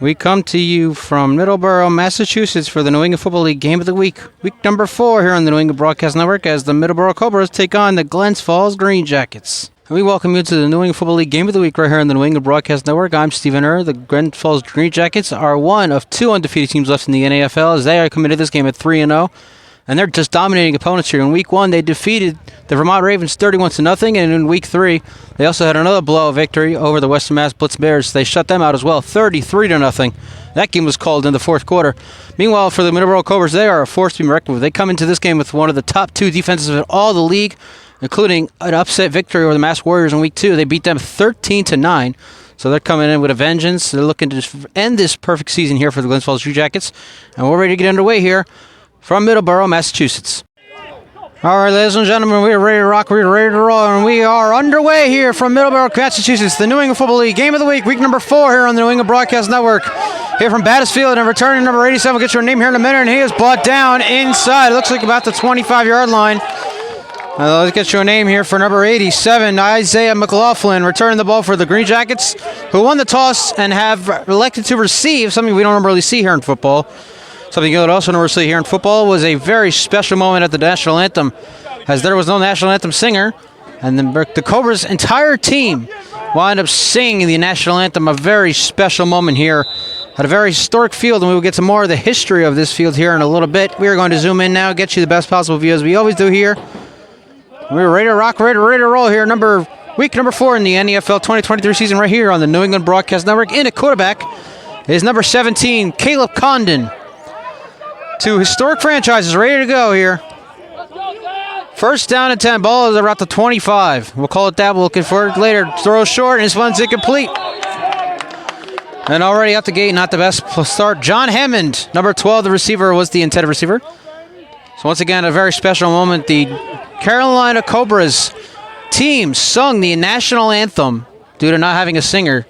We come to you from Middleboro, Massachusetts for the New England Football League Game of the Week. Week number 4 here on the New England Broadcast Network as the Middleboro Cobras take on the Glens Greenjackets. And we welcome you to the New England Football League Game of the Week right here on the New England Broadcast Network. I'm Stephen Err. The Glens Greenjackets are one of 2 undefeated teams left in the NAFL as they are committed to this game at 3-0. And they're just dominating opponents here. In Week 1, they defeated the Vermont Ravens 31-0, and in Week 3, they also had another blowout victory over the Western Mass Blitz Bears. They shut them out as well, 33-0. That game was called in the fourth quarter. Meanwhile, for the Middleboro Cobras, they are a force to be reckoned with. They come into this game with one of the top 2 defenses in all the league, including an upset victory over the Mass Warriors in Week 2. They beat them 13-9. So they're coming in with a vengeance. They're looking to end this perfect season here for the Glens Greenjackets. And we're ready to get underway here from Middleboro, Massachusetts. All right, ladies and gentlemen, we are ready to rock, we are ready to roll, and we are underway here from Middleboro, Massachusetts, the New England Football League Game of the Week, week number 4 here on the New England Broadcast Network. Here from Battisfield, and returning number 87, we'll get your name here in a minute, and he is brought down inside. It looks like about the 25-yard line. Let's get you a name here for number 87, Isaiah McLaughlin, returning the ball for the Greenjackets, who won the toss and have elected to receive, something we don't really see here in football. Something you would also never see here in football was a very special moment at the national anthem, as there was no national anthem singer, and the Cobras' entire team wound up singing the national anthem, a very special moment here at a very historic field, and we will get to more of the history of this field here in a little bit. We are going to zoom in now, get you the best possible view as we always do here. We're ready to rock, ready to roll here. Week number 4 in the NEFL 2023 season right here on the New England Broadcast Network. In at quarterback is number 17, Caleb Condon. 2 historic franchises ready to go here. First down and 10. Ball is around the 25. We'll call it that. We'll look for it later. Throw short, and this one's incomplete. And already out the gate, not the best start. John Hammond, number 12, the receiver, was the intended receiver. So once again, a very special moment. The Carolina Cobras team sung the national anthem due to not having a singer.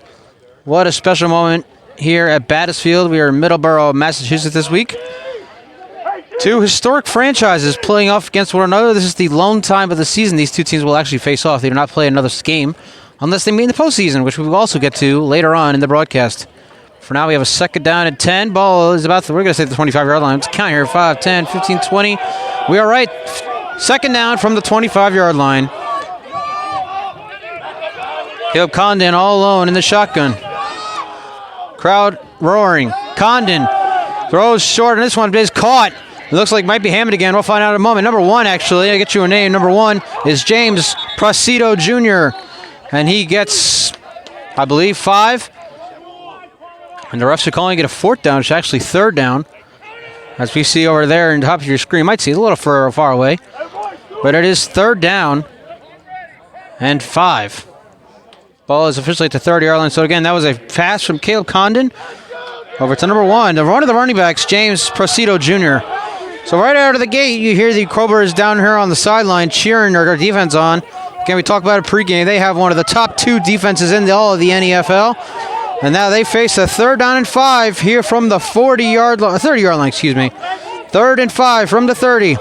What a special moment here at Battisfield. We are in Middleboro, Massachusetts this week. 2 historic franchises playing off against one another. This is the lone time of the season these 2 teams will actually face off. They do not play another game unless they meet in the postseason, which we will also get to later on in the broadcast. For now, we have a second down and 10. Ball is about, we're going to say the 25-yard line. Let's count here, 5, 10, 15, 20. We are right. Second down from the 25-yard line. Caleb Condon all alone in the shotgun. Crowd roaring. Condon throws short, and this one is caught. It looks like it might be Hammond again. We'll find out in a moment. Number 1, actually. I'll get you a name. Number 1 is James Procito Jr. And he gets, I believe, 5. And the refs are calling it a 4th down. It's actually 3rd down. As we see over there in the top of your screen. You might see it a little far away. But it is 3rd down and 5. Ball is officially at the 30-yard line. So, again, that was a pass from Caleb Condon over to number 1. One of the running backs, James Procito Jr. So right out of the gate, you hear the Cobras down here on the sideline cheering their defense on. Again, we talked about it pregame. They have one of the top 2 defenses in all of the NEFL. And now they face a 3rd down and 5 here from the 30-yard line, 3rd and 5 from the 30.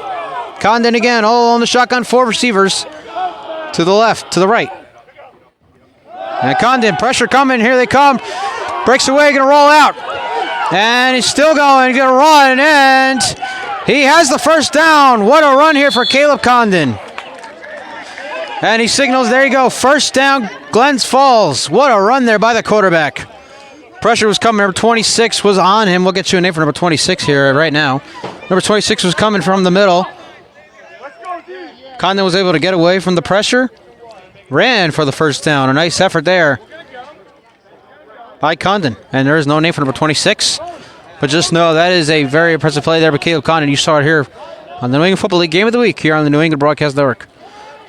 Condon again, all on the shotgun, 4 receivers. To the left, to the right. And Condon, pressure coming, here they come. Breaks away, gonna roll out. And he's still going, gonna run, and he has the first down. What a run here for Caleb Condon. And he signals, there you go, first down, Glens Falls. What a run there by the quarterback. Pressure was coming, number 26 was on him. We'll get you a name for number 26 here right now. Number 26 was coming from the middle. Condon was able to get away from the pressure. Ran for the first down. A nice effort there by Condon. And there is no name for number 26. But just know that is a very impressive play there by Caleb Condon. You saw it here on the New England Football League Game of the Week here on the New England Broadcast Network.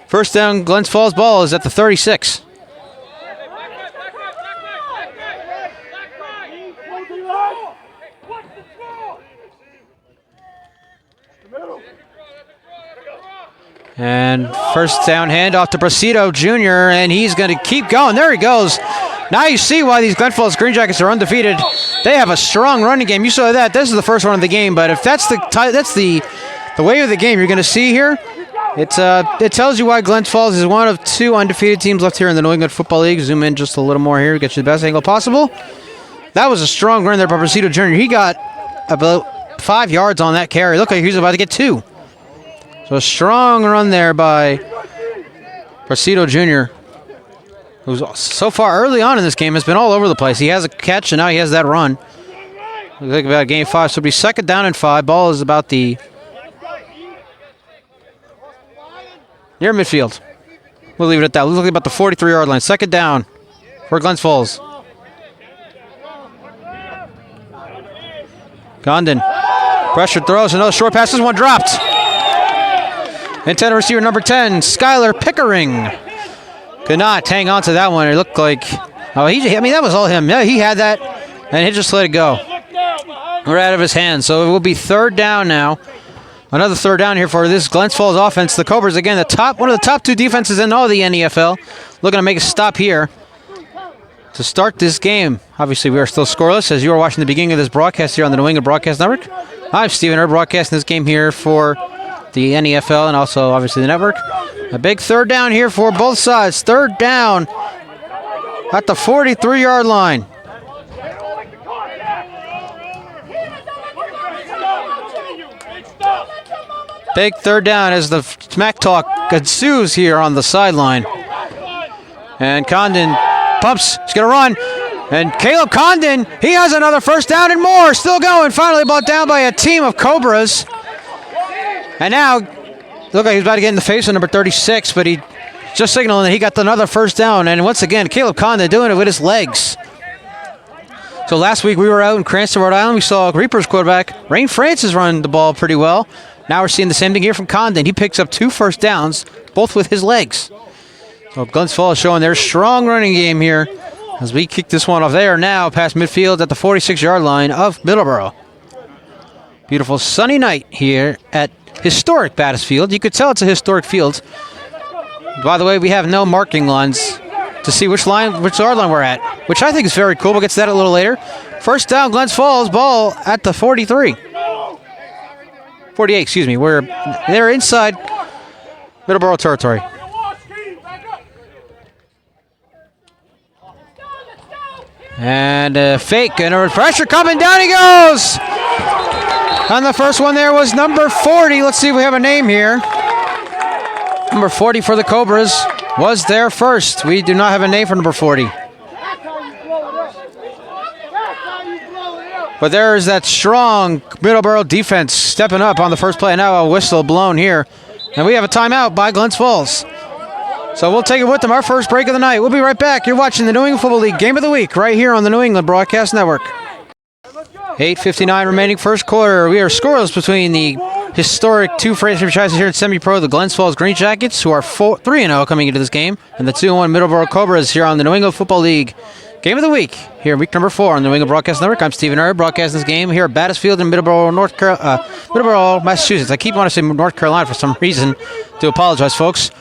First down, Glens Falls ball is at the 36. And first down handoff to Procito Jr., and he's going to keep going. There he goes. Now you see why these Glens Falls Greenjackets are undefeated. They have a strong running game. You saw that. This is the first one of the game, but if that's the way of the game you're going to see here, it tells you why Glens Falls is one of 2 undefeated teams left here in the New England Football League. Zoom in just a little more here, get you the best angle possible. That was a strong run there by Presido Jr. He got about 5 yards on that carry. Looked like he was about to get 2. So a strong run there by Presido Jr., who's so far early on in this game has been all over the place. He has a catch, and now he has that run. Looks like about game 5, so it'll be 2nd down and 5. Ball is about the near midfield. We'll leave it at that. Looks like about the 43-yard line. 2nd down for Glens Falls. Condon. Pressure throws. Another short pass. This one dropped. Intended receiver number 10, Skylar Pickering. Could not hang on to that one. It looked like, that was all him. Yeah, he had that, and he just let it go. We're out of his hands. So it will be 3rd down now. Another 3rd down here for this Glens Falls offense. The Cobras, again, one of the top 2 defenses in all the NEFL. Looking to make a stop here to start this game. Obviously, we are still scoreless as you are watching the beginning of this broadcast here on the New England Broadcast Network. I'm Stephen Erb, broadcasting this game here for the NEFL and also, obviously, the network. A big 3rd down here for both sides. 3rd down at the 43-yard line. Big 3rd down as the smack talk ensues here on the sideline. And Condon pumps. He's going to run. And Caleb Condon, he has another 1st down and more. Still going. Finally brought down by a team of Cobras. And now, look like he's about to get in the face of number 36, but he just signaling that he got another 1st down. And once again, Caleb Condon doing it with his legs. So last week we were out in Cranston, Rhode Island. We saw Reapers quarterback Rain Francis run the ball pretty well. Now we're seeing the same thing here from Condon. He picks up 2 1st downs, both with his legs. So Glens Falls showing their strong running game here as we kick this one off there now past midfield at the 46-yard line of Middleboro. Beautiful sunny night here at historic Battis Field. You could tell it's a historic field. By the way, we have no marking lines to see which yard line we're at, which I think is very cool. We'll get to that a little later. 1st down, Glens Falls, ball at the 43. 48, excuse me. They're inside Middleboro territory. And a fake, and a pressure coming down. He goes. And the first one there was number 40. Let's see if we have a name here. Number 40 for the Cobras was there first. We do not have a name for number 40. But there is that strong Middleboro defense stepping up on the first play. Now a whistle blown here. And we have a timeout by Glens Falls. So we'll take it with them, our first break of the night. We'll be right back. You're watching the New England Football League Game of the Week right here on the New England Broadcast Network. 8:59 remaining first quarter. We are scoreless between the historic 2 franchises here in semi-pro, the Glens Falls Greenjackets, who are 3-0 coming into this game, and the 2-1 Middleboro Cobras here on the New England Football League Game of the Week here in week number 4 on the New England Broadcast Network. I'm Stephen Erb, broadcasting this game here at Battis Field in Middleboro, Massachusetts. I keep wanting to say North Carolina for some reason. Do apologize, folks.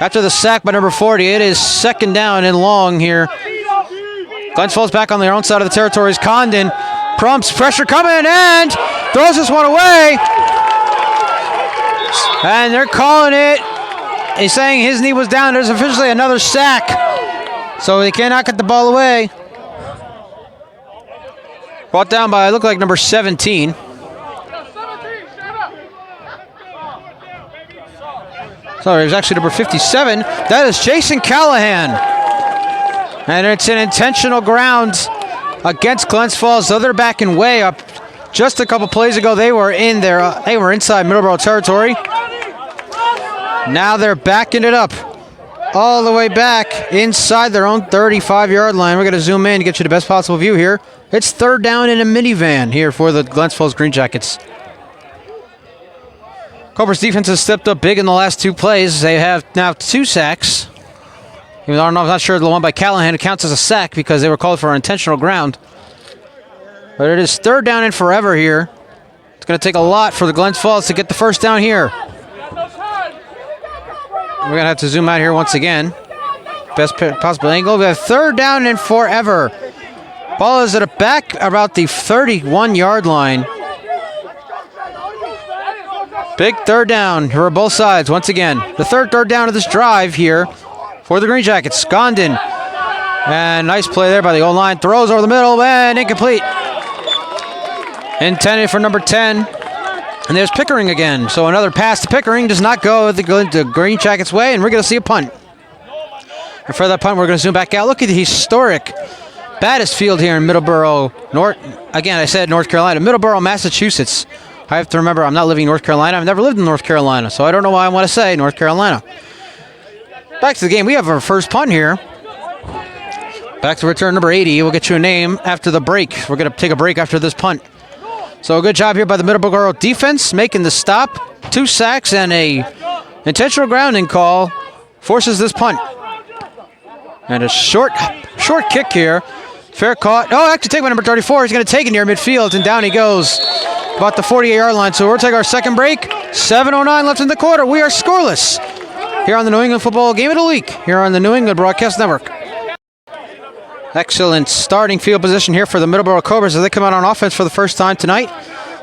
After the sack by number 40, it is 2nd down and long here. Glens Falls back on their own side of the territories. Condon prompts pressure coming and throws this one away. And they're calling it. He's saying his knee was down. There's officially another sack. So they cannot get the ball away. Brought down by, look like number 17. Sorry, it was actually number 57. That is Jason Callahan. And it's an intentional ground against Glens Falls. So they're backing way up. Just a couple plays ago, they were inside Middleboro territory. Now they're backing it up all the way back inside their own 35-yard line. We're going to zoom in to get you the best possible view here. It's 3rd down in a minivan here for the Glens Falls Greenjackets. Cobras defense has stepped up big in the last 2 plays. They have now 2 sacks. Even though I'm not sure the one by Callahan counts as a sack because they were called for intentional ground. But it is 3rd down and forever here. It's going to take a lot for the Glens Falls to get the 1st down here. We're going to have to zoom out here once again. Best possible angle. We have 3rd down and forever. Ball is at a back about the 31-yard line. Big 3rd down for both sides once again. The third down of this drive here for the Greenjackets. Condon And nice play there by the O-line. Throws over the middle and incomplete. Intended for number 10. And there's Pickering again. So another pass to Pickering does not go the Greenjackets' way, and we're going to see a punt. And for that punt, we're going to zoom back out. Look at the historic baddest field here in Middleboro, again, I said North Carolina, Middleboro, Massachusetts. I have to remember I'm not living in North Carolina. I've never lived in North Carolina, so I don't know why I want to say North Carolina. Back to the game. We have our first punt here. Back to return number 80. We'll get you a name after the break. We're going to take a break after this punt. So a good job here by the Middleboro defense, making the stop. 2 sacks and a intentional grounding call forces this punt. And a short kick here. Fair caught. Oh, actually take by number 34. He's going to take it near midfield, and down he goes about the 48-yard line. So we'll take our second break. 7:09 left in the quarter. We are scoreless here on the New England Football Game of the Week, here on the New England Broadcast Network. Excellent starting field position here for the Middleboro Cobras as they come out on offense for the first time tonight.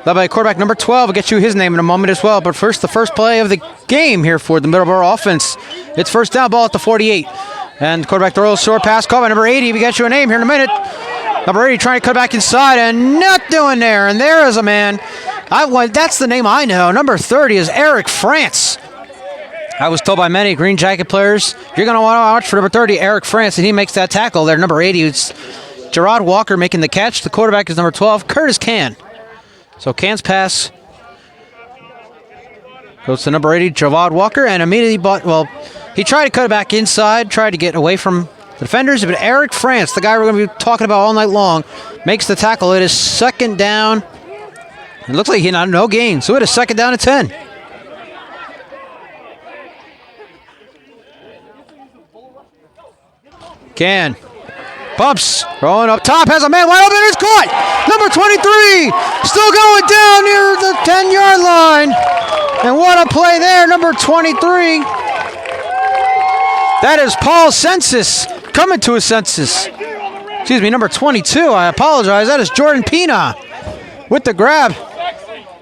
Led by quarterback number 12. We'll get you his name in a moment as well. But first, the first play of the game here for the Middleboro offense. It's first down, ball at the 48. And quarterback throws, short pass, call by number 80. We get you a name here in a minute. Number 80 trying to cut back inside and not doing there. And there is a man. That's the name I know. Number 30 is Eric France. I was told by many Green Jacket players, you're going to want to watch for number 30, Eric France, and he makes that tackle there. Number 80 is Gerard Walker making the catch. The quarterback is number 12, Curtis Can. So Can's pass goes to number 80, Gerard Walker, and immediately he tried to cut it back inside, tried to get away from the defenders, but Eric France, the guy we're going to be talking about all night long, makes the tackle. It is second down. It looks like he had no gain, so it is second down and 10. Can. Bumps. Rolling up top. Has a man wide open. It's caught. Number 23. Still going down near the 10-yard line. And what a play there. Number 23. That is Paul Census coming to his senses. Excuse me, number 22. I apologize. That is Jordan Pina with the grab.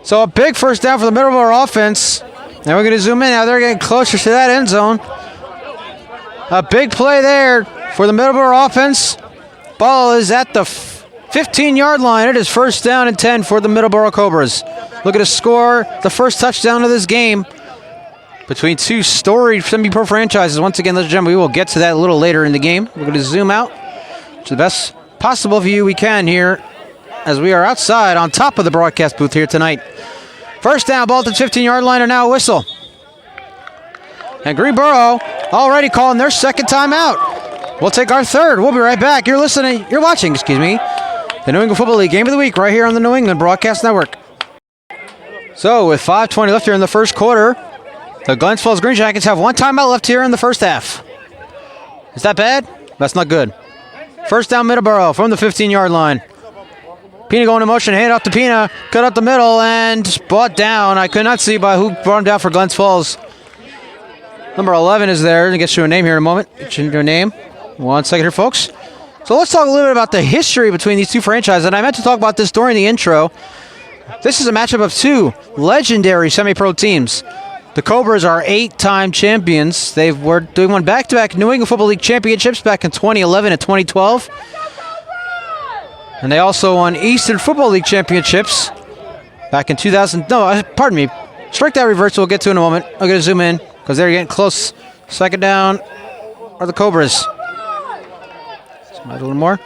So a big first down for the Middleboro offense. Now we're going to zoom in. Now they're getting closer to that end zone. A big play there for the Middleboro offense. Ball is at the 15-yard line. It is first down and 10 for the Middleboro Cobras. Look at the score. The first touchdown of this game between two storied semi-pro franchises. Once again, ladies and gentlemen, we will get to that a little later in the game. We're going to zoom out to the best possible view we can here as we are outside on top of the broadcast booth here tonight. First down, ball at the 15-yard line, and now a whistle. And Greenboro already calling their second timeout. We'll take our third. We'll be right back. You're watching, the New England Football League Game of the Week right here on the New England Broadcast Network. So with 5:20 left here in the first quarter, the Glens Greenjackets have one timeout left here in the first half. Is that bad? That's not good. First down, Middleboro from the 15-yard line. Pina going in motion, hand off to Pina, cut up the middle, and brought down. I could not see by who brought him down for Glens Falls. Number 11 is there. I'll get you a name here in a moment. Get you your name. 1 second here, folks. So let's talk a little bit about the history between these two franchises. And I meant to talk about this during the intro. This is a matchup of two legendary semi-pro teams. The Cobras are 8-time champions. They won back-to-back New England Football League championships back in 2011 and 2012. And they also won Eastern Football League championships back in 2000. No, pardon me. Strike that reverse. We'll get to in a moment. I'm going to zoom in because they're getting close. Second down are the Cobras. A little more.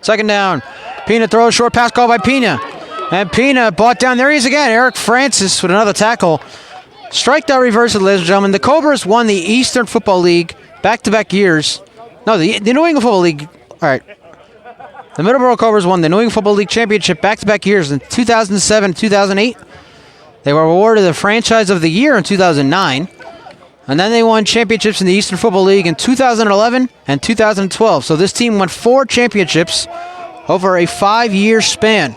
Second down. Pina throws, short pass called by Pina. And Pina brought down. There he is again. Eric Francis with another tackle. Strike that reversal, ladies and gentlemen. The Cobras won the Eastern Football League back-to-back years. No, the New England Football League. All right. The Middleboro Cobras won the New England Football League championship back-to-back years in 2007 and 2008. They were awarded the Franchise of the Year in 2009. And then they won championships in the Eastern Football League in 2011 and 2012. So this team won 4 championships over a 5-year span.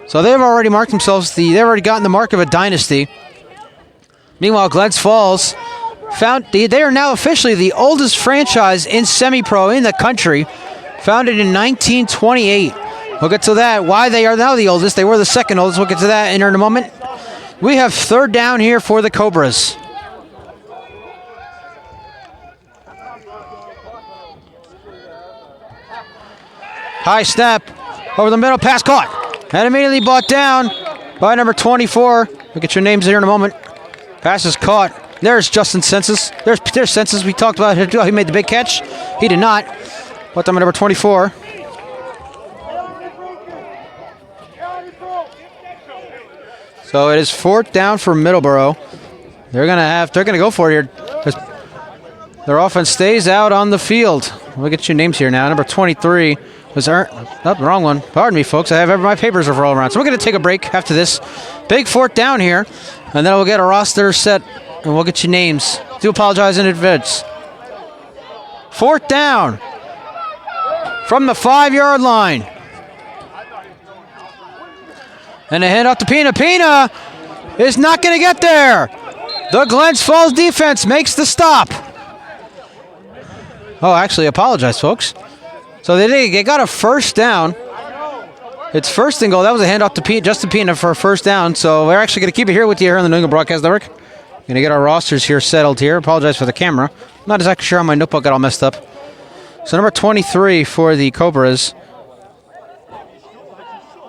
So they've already marked themselves, they've already gotten the mark of a dynasty. Meanwhile, Glens Falls they are now officially the oldest franchise in semi-pro in the country, founded in 1928. We'll get to that, why they are now the oldest. They were the second oldest. We'll get to that in a moment. We have third down here for the Cobras. High snap over the middle, pass caught. And immediately brought down by number 24. We'll get your names here in a moment. Pass is caught. There's Justin Census. There's Census. We talked about him. He made the big catch. He did not. But number 24. So it is 4th down for Middleboro. They're gonna go for it here. Their offense stays out on the field. We'll get your names here now. Number 23 was the wrong one. Pardon me, folks. I have my papers are all around. So we're gonna take a break after this. Big 4th down here, and then we'll get a roster set and we'll get your names. Do apologize in advance. 4th down from the 5-yard line. And a handoff to Pina. Pina is not going to get there. The Glens Falls defense makes the stop. Oh, actually, apologize, folks. So they got a 1st down. It's 1st and goal. That was a handoff to Justin Pina for a 1st down. So we're actually going to keep it here with you here on the New England Broadcast Network. Going to get our rosters here settled here. Apologize for the camera. I'm not exactly sure how my notebook got all messed up. So number 23 for the Cobras.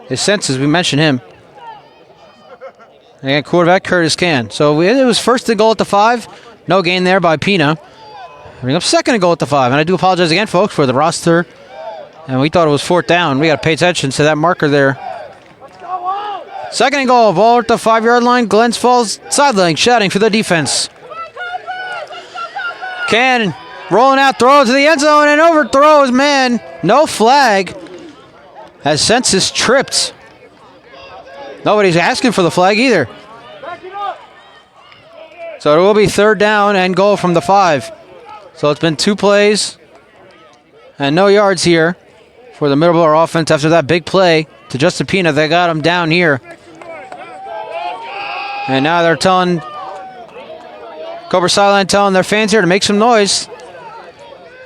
His senses, we mentioned him. Again, quarterback Curtis Can. So it was 1st and goal at the 5. No gain there by Pina. Bring up 2nd and goal at the 5. And I do apologize again, folks, for the roster. And we thought it was 4th down. We got to pay attention to that marker there. 2nd and goal. Ball at the 5-yard line. Glens Falls sideline, shouting for the defense. Can rolling out, throw to the end zone, and overthrows, man. No flag. As Census tripped. Nobody's asking for the flag either. So it will be 3rd down and goal from the 5. So it's been 2 plays and no yards here for the Middleboro offense after that big play to Justin Pina. They got him down here. And now they're telling Cobra sideline, telling their fans here to make some noise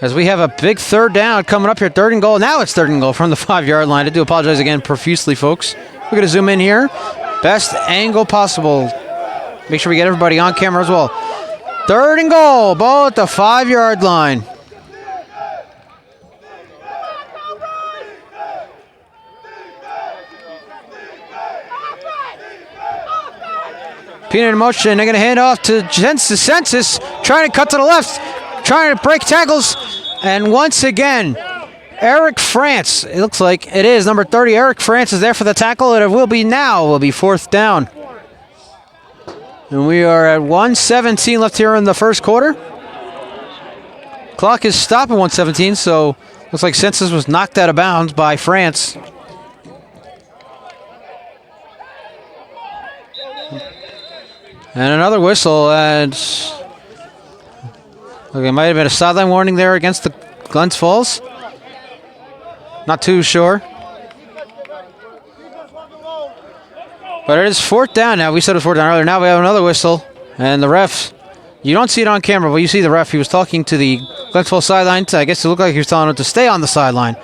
as we have a big 3rd down coming up here. 3rd and goal. Now it's 3rd and goal from the 5-yard line. I do apologize again profusely, folks. We're going to zoom in here. Best angle possible. Make sure we get everybody on camera as well. 3rd and goal. Ball at the 5-yard line. Pina in motion. They're going to hand off to Census. Trying to cut to the left. Trying to break tackles. And once again, Eric France, it looks like it is, number 30, Eric France is there for the tackle, and it will be 4th down. And we are at 1:17 left here in the 1st quarter. Clock is stopped at 1:17, so looks like Census was knocked out of bounds by France. And another whistle, and okay, it might have been a sideline warning there against the Glens Falls. Not too sure. But it is 4th down now. We said it was 4th down earlier. Now we have another whistle. And the ref, you don't see it on camera, but you see the ref. He was talking to the Glens Falls sideline. I guess it looked like he was telling him to stay on the sideline.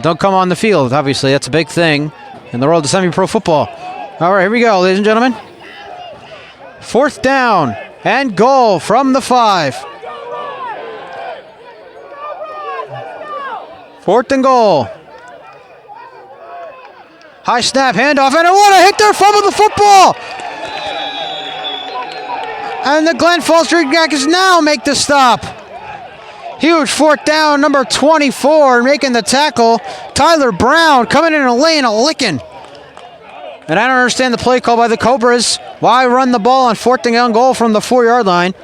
Don't come on the field. Obviously, that's a big thing in the world of semi-pro football. All right, here we go, ladies and gentlemen. 4th down and goal from the 5. 4th and goal. High snap, handoff, and what a hit there, fumble the football! And the Glen Falls Greenjackets now make the stop. Huge 4th down, number 24, making the tackle. Tyler Brown coming in and laying a licking. And I don't understand the play call by the Cobras. Why run the ball on 4th and goal from the 4-yard line?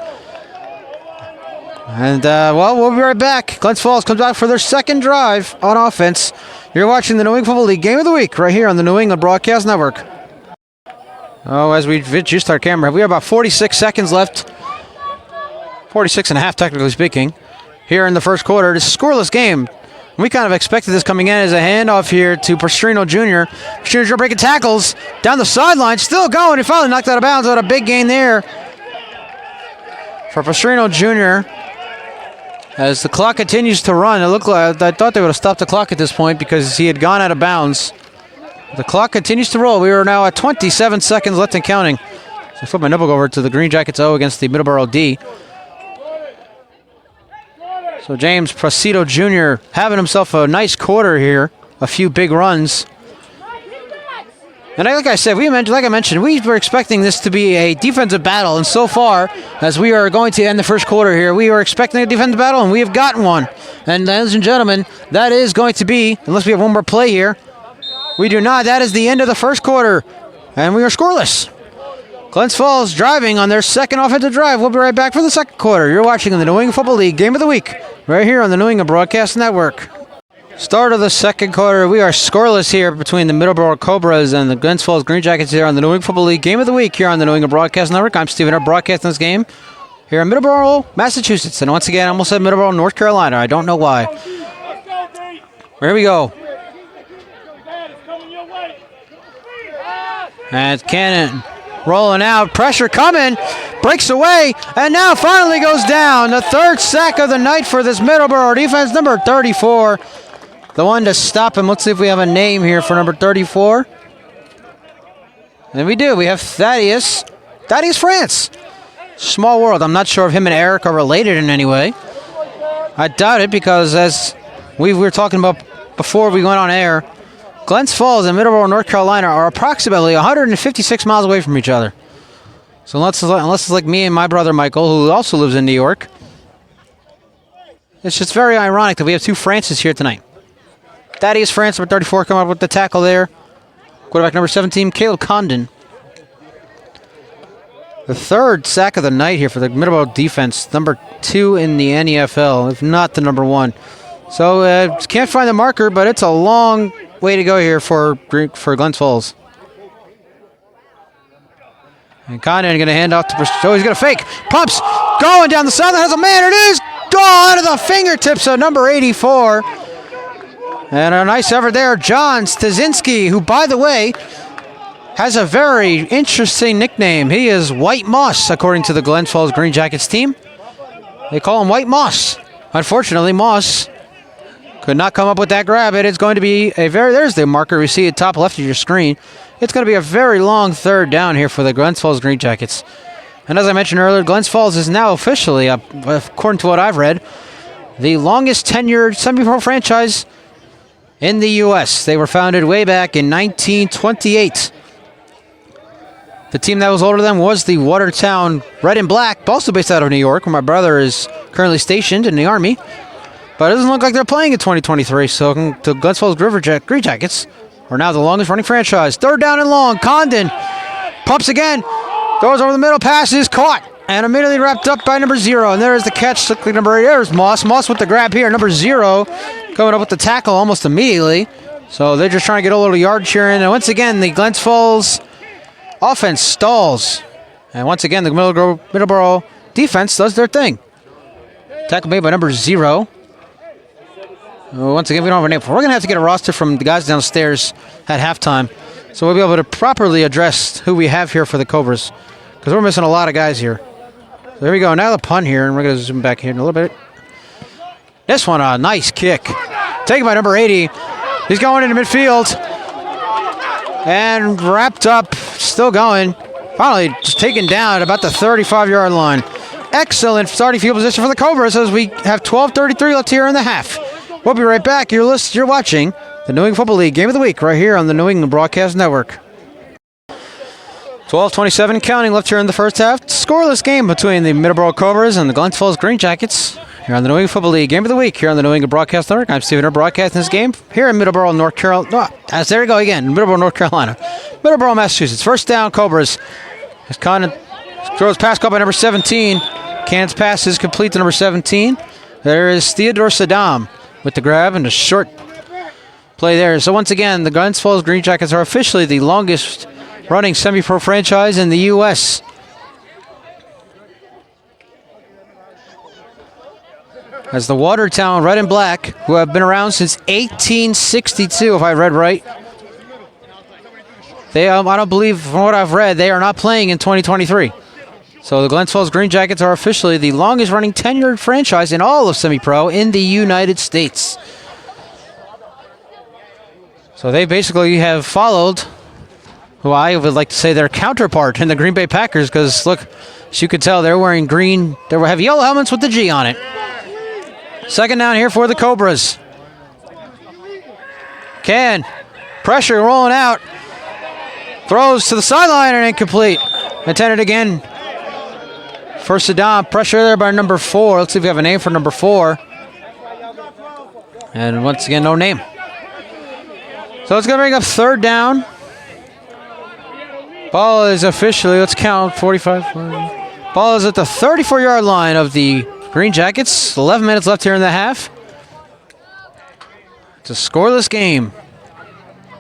And, well, we'll be right back. Glens Falls comes out for their 2nd drive on offense. You're watching the New England Football League Game of the Week right here on the New England Broadcast Network. Oh, as we just our camera, we have about 46 seconds left. 46 and a half, technically speaking, here in the 1st quarter. It's a scoreless game. We kind of expected this coming in as a handoff here to Pastrino Jr. Pastrino Jr. breaking tackles down the sideline, still going. He finally knocked out of bounds. What a big gain there for Pastrino Jr. As the clock continues to run. It looked like I thought they would have stopped the clock at this point because he had gone out of bounds. The clock continues to roll. We are now at 27 seconds left and counting. So I flip my notebook over to the Greenjackets O against the Middleboro D. So James Placido Jr. having himself a nice quarter here a few big runs. And like I mentioned, we were expecting this to be a defensive battle, and so far, as we are going to end the first quarter here, we are expecting a defensive battle, and we have gotten one. And ladies and gentlemen, that is going to be, unless we have one more play here, we do not. That is the end of the first quarter, and we are scoreless. Glens Falls driving on their second offensive drive. We'll be right back for the second quarter. You're watching the New England Football League Game of the Week, right here on the New England Broadcast Network. Start of the second quarter. We are scoreless here between the Middleboro Cobras and the Glens Falls Greenjackets here on the New England Football League Game of the Week here on the New England Broadcast Network. I'm Stephen, our broadcasting this game here in Middleboro, Massachusetts. And once again, I almost said Middleboro, North Carolina. I don't know why. Here we go. And Cannon rolling out. Pressure coming. Breaks away. And now finally goes down. The third sack of the night for this Middleboro defense. Number 34. The one to stop him. Let's see if we have a name here for number 34. And we do. We have Thaddeus. Thaddeus France. Small world. I'm not sure if him and Eric are related in any way. I doubt it because as we were talking about before we went on air, Glens Falls and Middleboro, North Carolina are approximately 156 miles away from each other. So unless it's like me and my brother Michael, who also lives in New York, it's just very ironic that we have two Frances here tonight. Thaddeus France, number 34, coming up with the tackle there. Quarterback number 17, Caleb Condon. The third sack of the night here for the Middleboro defense, number 2 in the NFL, if not the number 1. So can't find the marker, but it's a long way to go here for Glens Falls. And Condon going to hand off to Bristow. He's going to fake. Pumps. Going down the sideline. Has a man. It is gone to the fingertips of number 84. And a nice effort there. John Stasinski, who, by the way, has a very interesting nickname. He is White Moss, according to the Glens Falls Greenjackets team. They call him White Moss. Unfortunately, Moss could not come up with that grab. It is going to be there's the marker we see at top left of your screen. It's going to be a very long third down here for the Glens Falls Greenjackets. And as I mentioned earlier, Glens Falls is now officially, according to what I've read, the longest tenured semi-pro franchise in the U.S. They were founded way back in 1928. The team that was older than them was the Watertown Red and Black, also based out of New York, where my brother is currently stationed in the Army. But it doesn't look like they're playing in 2023, so the Glens Falls Greenjackets are now the longest running franchise. Third down and long. Condon pumps again. Throws over the middle. Pass is caught. And immediately wrapped up by number 0. And there's the catch. Number 8. There's Moss. Moss with the grab here. Number 0 coming up with the tackle almost immediately. So they're just trying to get a little yardage here. And once again, the Glens Falls offense stalls. And once again, the Middleboro defense does their thing. Tackle made by number 0. Once again, we don't have a name. We're going to have to get a roster from the guys downstairs at halftime, so we'll be able to properly address who we have here for the Cobras, because we're missing a lot of guys here. So there we go. Now the punt here, and we're going to zoom back here in a little bit. This one, a nice kick. Taken by number 80. He's going into midfield. And wrapped up, still going. Finally, just taken down at about the 35-yard line. Excellent starting field position for the Cobras as we have 12:33 left here in the half. We'll be right back. You're watching the New England Football League Game of the Week right here on the New England Broadcast Network. 12:27 counting left here in the first half. Scoreless game between the Middleboro Cobras and the Glens Falls Greenjackets here on the New England Football League Game of the Week here on the New England Broadcast Network. I'm Stephen, broadcasting this game here in Middleboro, North Carolina. There we go again, Middleboro, North Carolina. Middleboro, Massachusetts. First down, Cobras. As Condon throws pass caught by number 17. Cannon's pass is complete to number 17. There is Theodore Saddam with the grab and a short play there. So once again, the Glens Falls Greenjackets are officially the longest running semi-pro franchise in the U.S. As the Watertown Red and Black, who have been around since 1862, if I read right. I don't believe, from what I've read, they are not playing in 2023. So the Glens Falls Greenjackets are officially the longest running tenured franchise in all of semi-pro in the United States. So they basically have followed who I would like to say their counterpart in the Green Bay Packers, because look, as you can tell, they're wearing green, they have yellow helmets with the G on it. Second down here for the Cobras. Can. Pressure rolling out. Throws to the sideline and incomplete. Intended again. First down. Pressure there by number 4. Let's see if we have a name for number 4. And once again, no name. So it's going to bring up third down. Ball is officially, let's count, 45. Ball is at the 34-yard line of the Greenjackets. 11 minutes left here in the half. It's a scoreless game.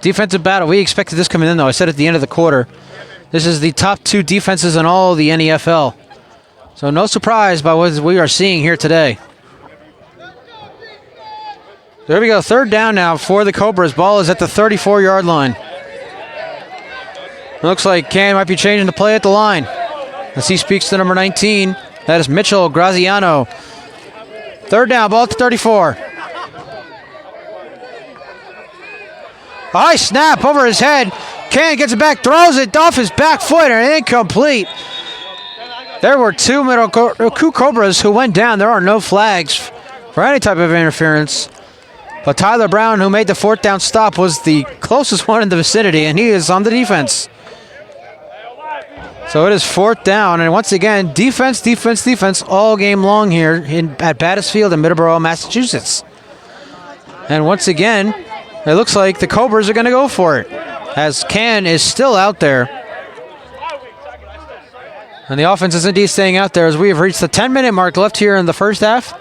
Defensive battle. We expected this coming in, though. I said at the end of the quarter. This is the top 2 defenses in all the NEFL. So no surprise by what we are seeing here today. There we go. Third down now for the Cobras. Ball is at the 34-yard line. It looks like Can might be changing the play at the line. As he speaks to number 19. That is Mitchell Graziano. Third down, ball at the 34. A high snap over his head. Can gets it back, throws it off his back foot, and incomplete. There were two Cobras who went down. There are no flags for any type of interference. But Tyler Brown, who made the fourth down stop, was the closest one in the vicinity, and he is on the defense. So it is fourth down, and once again, defense, defense, defense all game long here at Battisfield in Middleboro, Massachusetts. And once again, it looks like the Cobras are going to go for it, as Can is still out there. And the offense is indeed staying out there as we have reached the 10-minute mark left here in the first half.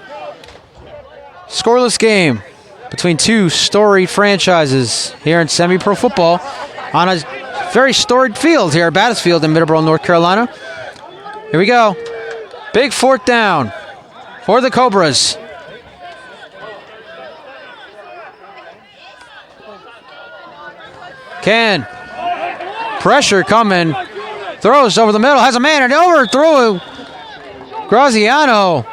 Scoreless game between two storied franchises here in semi-pro football on a very storied field here at Battisfield in Middleboro, North Carolina. Here we go. Big fourth down for the Cobras. Can. Pressure coming. Throws over the middle. Has a man and overthrew Graziano.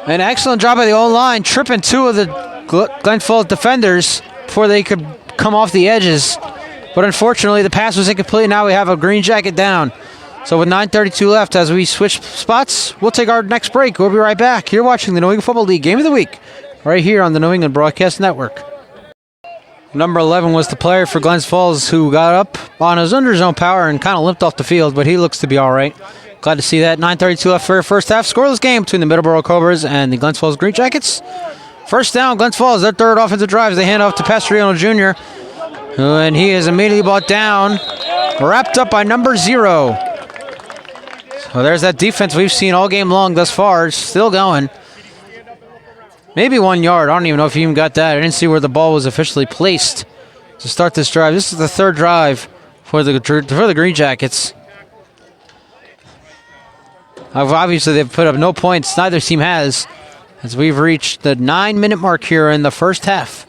An excellent job by the O-line, tripping two of the Glens Falls defenders before they could come off the edges. But unfortunately, the pass was incomplete. Now we have a green jacket down. So with 9:32 left, as we switch spots, we'll take our next break. We'll be right back. You're watching the New England Football League Game of the Week right here on the New England Broadcast Network. Number 11 was the player for Glens Falls who got up on his under-zone power and kind of limped off the field, but he looks to be all right. Glad to see that. 9:32 left for first half. Scoreless game between the Middleboro Cobras and the Glens Falls Greenjackets. First down, Glens Falls, their third offensive drive as they hand off to Pastriano Jr., and he is immediately brought down, wrapped up by number 0. So there's that defense we've seen all game long thus far. It's still going. Maybe 1 yard. I don't even know if he even got that. I didn't see where the ball was officially placed to start this drive. This is the third drive for the Greenjackets. Obviously, they've put up no points. Neither team has, as we've reached the 9-minute mark here in the first half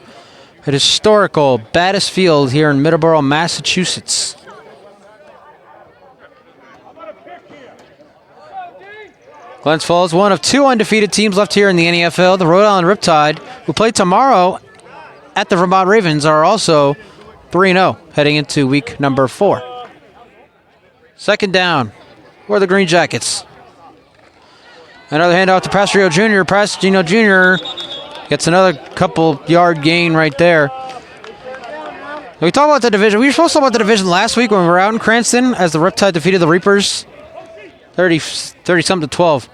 at historical Battisfield here in Middleboro, Massachusetts. Glens Falls, one of 2 undefeated teams left here in the NEFL. The Rhode Island Riptide, who play tomorrow at the Vermont Ravens, are also 3-0 heading into week number 4. Second down for the Greenjackets. Another handoff to Pastriano Jr. Pastriano Jr. gets another couple yard gain right there. We talked about the division. We were supposed to talk about the division last week when we were out in Cranston as the Riptide defeated the Reapers 30-something to 12.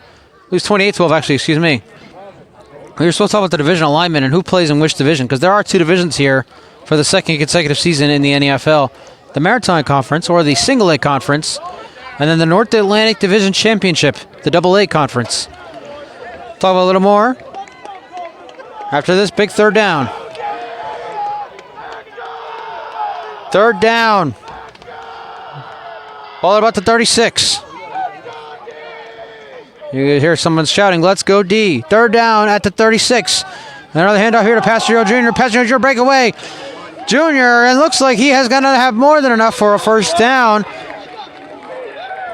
It was 28-12, actually, excuse me. We were supposed to talk about the division alignment and who plays in which division, because there are 2 divisions here for the second consecutive season in the NEFL. The Maritime Conference, or the Single A Conference, and then the North Atlantic Division Championship, the Double A Conference. Talk about a little more after this big third down. Third down. Ball at about the 36. You hear someone shouting, "Let's go D." Third down at the 36. Another handoff here to Pastriano Jr. Pastriano Jr. breakaway. Jr. and looks like he has going to have more than enough for a first down.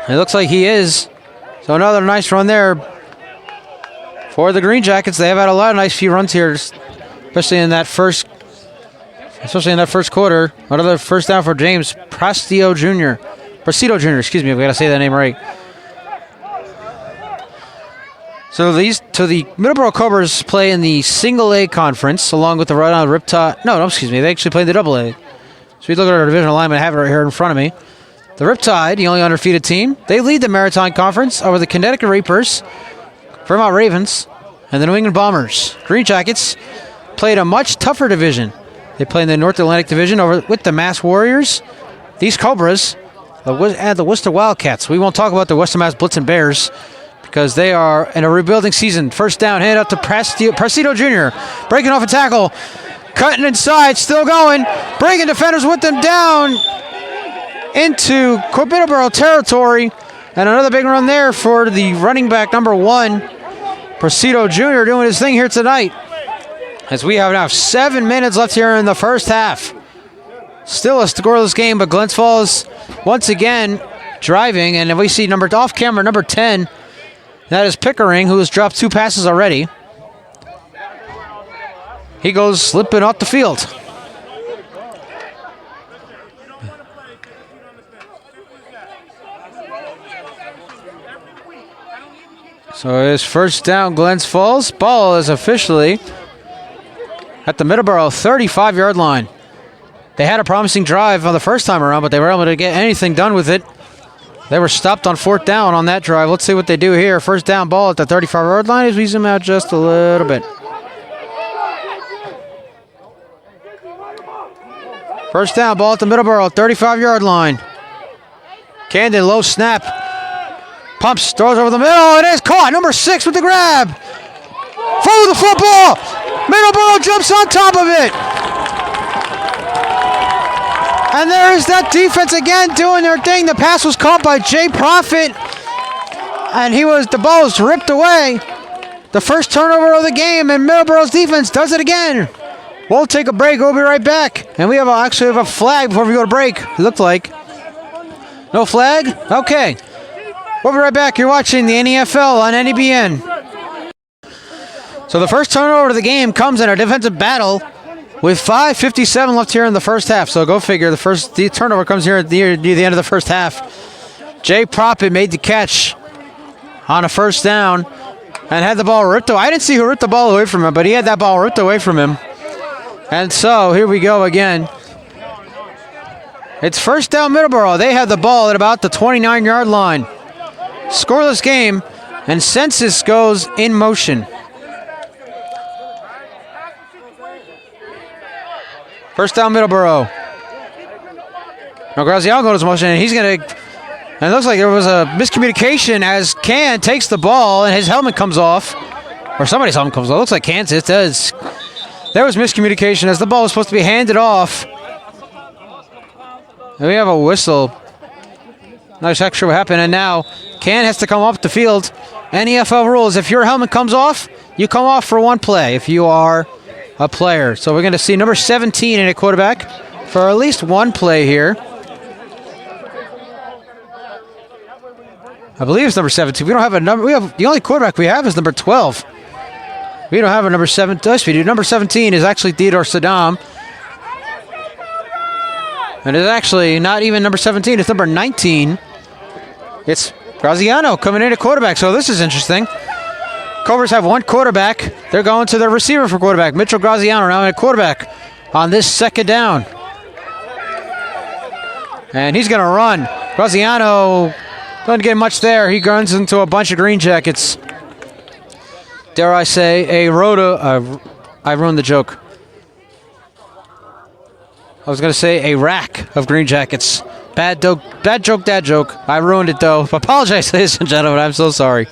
It looks like he is. So another nice run there for the Greenjackets. They have had a lot of nice few runs here, especially in that first quarter. Another first down for James Presidio Jr. Excuse me, I've got to say that name right. So the Middleboro Cobras play in the single A conference along with the Rhode Island Riptide. No, excuse me. They actually play in the double A. So we look at our division alignment. I have it right here in front of me. The Riptide, the only undefeated team, they lead the Maritime Conference over the Connecticut Reapers, Vermont Ravens, and the New England Bombers. Greenjackets played a much tougher division. They play in the North Atlantic Division with the Mass Warriors. These Cobras and the Worcester Wildcats. We won't talk about the Western Mass Blitzen Bears because they are in a rebuilding season. First down, hand out to Presido Jr. Breaking off a tackle. Cutting inside, still going. Bringing defenders with them down into Middleboro territory. And another big run there for the running back, number 1. Presido Jr. doing his thing here tonight. As we have now 7 minutes left here in the first half. Still a scoreless game, but Glens Falls once again driving. And we see off camera number 10. That is Pickering, who has dropped 2 passes already. He goes slipping off the field. So it is first down, Glens Falls. Ball is officially at the Middleboro 35-yard line. They had a promising drive on the first time around, but they were able to get anything done with it. They were stopped on 4th down on that drive. Let's see what they do here. First down ball at the 35-yard line as we zoom out just a little bit. First down ball at the Middleboro 35-yard line. Camden, low snap. Pumps, throws over the middle. It is caught. Number 6 with the grab. Follow the football. Middleboro jumps on top of it. And there is that defense again doing their thing. The pass was caught by Jay Profit. And the ball was ripped away. The first turnover of the game, and Middleboro's defense does it again. We'll take a break. We'll be right back. And we actually have a flag before we go to break. It looked like. No flag? Okay. We'll be right back. You're watching the NFL on NEBN. So the first turnover of the game comes in a defensive battle with 5:57 left here in the first half. So go figure. The turnover comes here at the end of the first half. Jay Profit made the catch on a first down and had the ball ripped away. I didn't see who ripped the ball away from him, but he had that ball ripped away from him. And so here we go again. It's first down Middleboro. They have the ball at about the 29-yard line. Scoreless game, and Census goes in motion. First down Middleboro. Now Graziano goes in motion, and he's going to... And it looks like there was a miscommunication as Can takes the ball, and his helmet comes off. Or somebody's helmet comes off. It looks like Kansas does. There was miscommunication as the ball was supposed to be handed off. And we have a whistle. Not exactly sure what happened. And now Can has to come up the field. NFL rules, if your helmet comes off, you come off for 1 play if you are a player. So we're going to see number 17 in a quarterback for at least 1 play here. I believe it's number 17. We don't have a number. The only quarterback we have is number 12. We don't have a number 7. Yes, we do. Number 17 is actually Theodore Saddam. And it's actually not even number 17. It's number 19. It's Graziano coming in at quarterback. So this is interesting. Cobras have 1 quarterback. They're going to their receiver for quarterback. Mitchell Graziano now at quarterback on this second down. And he's going to run. Graziano doesn't get much there. He runs into a bunch of Greenjackets. Dare I say, I ruined the joke. I was going to say a rack of Greenjackets. Bad joke, dad joke. I ruined it, though. Apologize, ladies and gentlemen. I'm so sorry.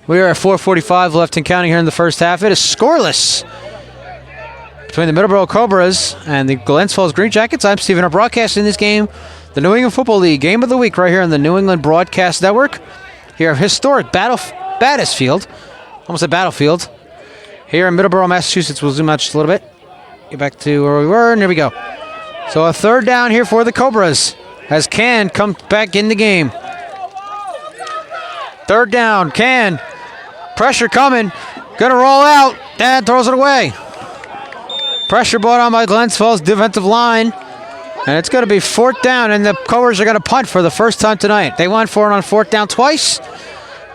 We are at 4:45 left and counting here in the first half. It is scoreless between the Middleboro Cobras and the Glens Falls Greenjackets. I'm Steven. Our broadcasting this game, the New England Football League Game of the Week, right here on the New England Broadcast Network. Here, historic Battlefield. Almost a battlefield. Here in Middleboro, Massachusetts. We'll zoom out just a little bit. Get back to where we were, and here we go. So a third down here for the Cobras as Can comes back in the game. Third down, Can. Pressure coming. Gonna roll out. Dad throws it away. Pressure brought on by Glens Falls defensive line. And it's going to be 4th down, and the Cobras are going to punt for the first time tonight. They went for it on 4th down twice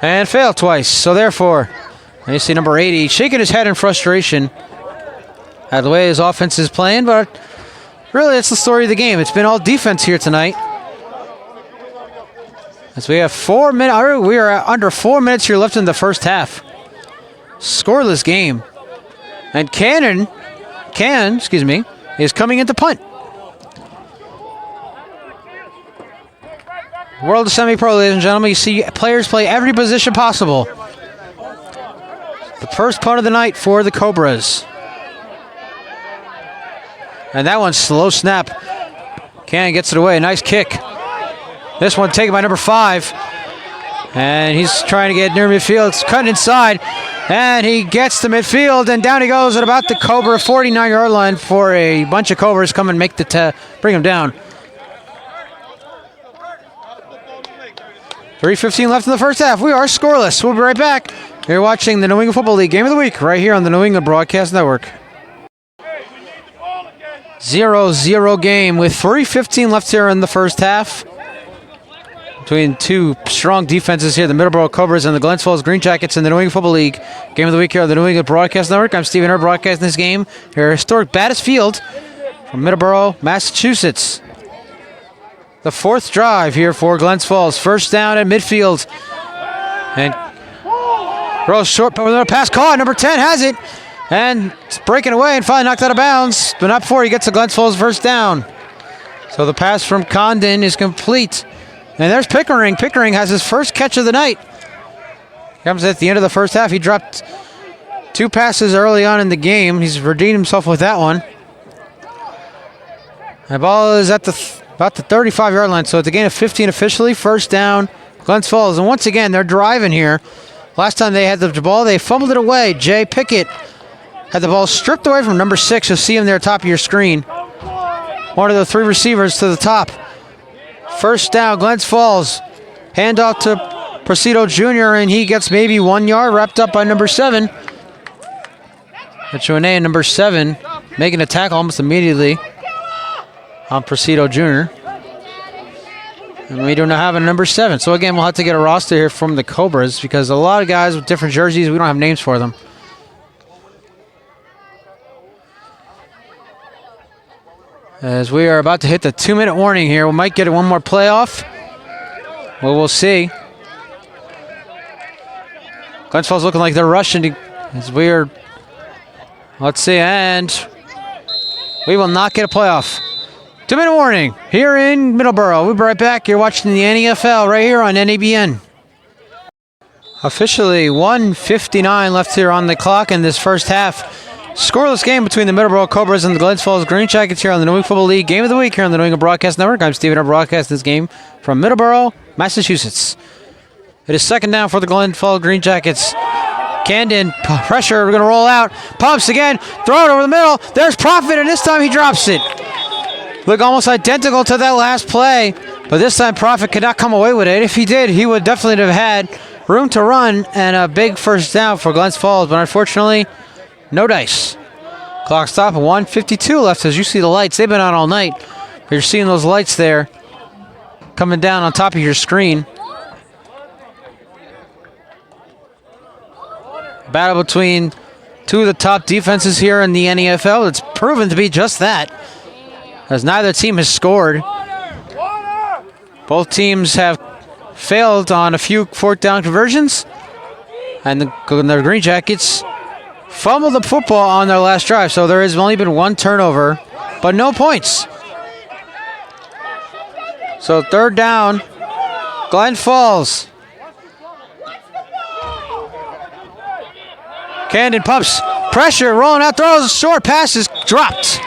and failed twice. So therefore, And you see number 80 shaking his head in frustration at the way his offense is playing, but really that's the story of the game. It's been all defense here tonight. As we have 4 minutes, we are under 4 minutes here left in the first half. Scoreless game. And Cannon, is coming into punt. World of Semi-Pro, ladies and gentlemen. You see players play every position possible. The first punt of the night for the Cobras. And that one's slow snap. Cannon gets it away. Nice kick. This one taken by number 5. And he's trying to get near midfield. It's cutting inside. And he gets to midfield. And down he goes at about the Cobra 49-yard line for a bunch of Cobras come and make bring him down. 3:15 left in the first half. We are scoreless. We'll be right back. You're watching the New England Football League Game of the Week right here on the New England Broadcast Network. 0-0 game with 3:15 left here in the first half. Between two strong defenses here, the Middleboro Cobras and the Glens Greenjackets in the New England Football League Game of the Week here on the New England Broadcast Network. I'm Stephen Herr broadcasting this game here at historic Battis Field from Middleboro, Massachusetts. The fourth drive here for Glens Falls. First down at midfield. And throws short, but with a pass caught. Number 10 has it. And it's breaking away and finally knocked out of bounds. But not before he gets to Glens Falls first down. So the pass from Condon is complete. And there's Pickering. Pickering has his first catch of the night. Comes at the end of the first half. He dropped 2 passes early on in the game. He's redeemed himself with that one. The ball is at about the 35-yard line, so it's a gain of 15 officially. First down, Glens Falls. And once again, they're driving here. Last time they had the ball, they fumbled it away. Jay Pickett had the ball stripped away from number 6. You'll see him there at the top of your screen. One of the 3 receivers to the top. First down, Glens Falls. Handoff to Presido Jr., and he gets maybe 1 yard, wrapped up by number 7. That's Renee, number 7, making a tackle almost immediately on Presido Jr. And we do not have a number 7. So again, we'll have to get a roster here from the Cobras because a lot of guys with different jerseys, we don't have names for them. As we are about to hit the 2-minute warning here. We might get one more playoff. Well, we'll see. Glens Falls looking like they're rushing as we are. Let's see, and we will not get a playoff. 2-minute warning here in Middleboro. We'll be right back. You're watching the NFL right here on NABN. Officially 1:59 left here on the clock in this first half. Scoreless game between the Middleboro Cobras and the Glens Falls Greenjackets here on the New England Football League Game of the Week here on the New England Broadcast Network. I'm Stephen Herr broadcasting this game from Middleboro, Massachusetts. It is second down for the Glens Falls Greenjackets. Candon, pressure, we're going to roll out. Pumps again, throw it over the middle. There's Profit, and this time he drops it. Look almost identical to that last play, but this time Profit could not come away with it. If he did, he would definitely have had room to run and a big first down for Glens Falls, but unfortunately, no dice. Clock stop at 1:52 left as you see the lights. They've been on all night. You're seeing those lights there coming down on top of your screen. Battle between two of the top defenses here in the NFL. It's proven to be just that, as neither team has scored. Both teams have failed on a few fourth down conversions, and the Greenjackets fumbled the football on their last drive, so there has only been 1 turnover, but no points. So third down, Glens Falls. Candon pumps, pressure, rolling out, throws, short passes, dropped.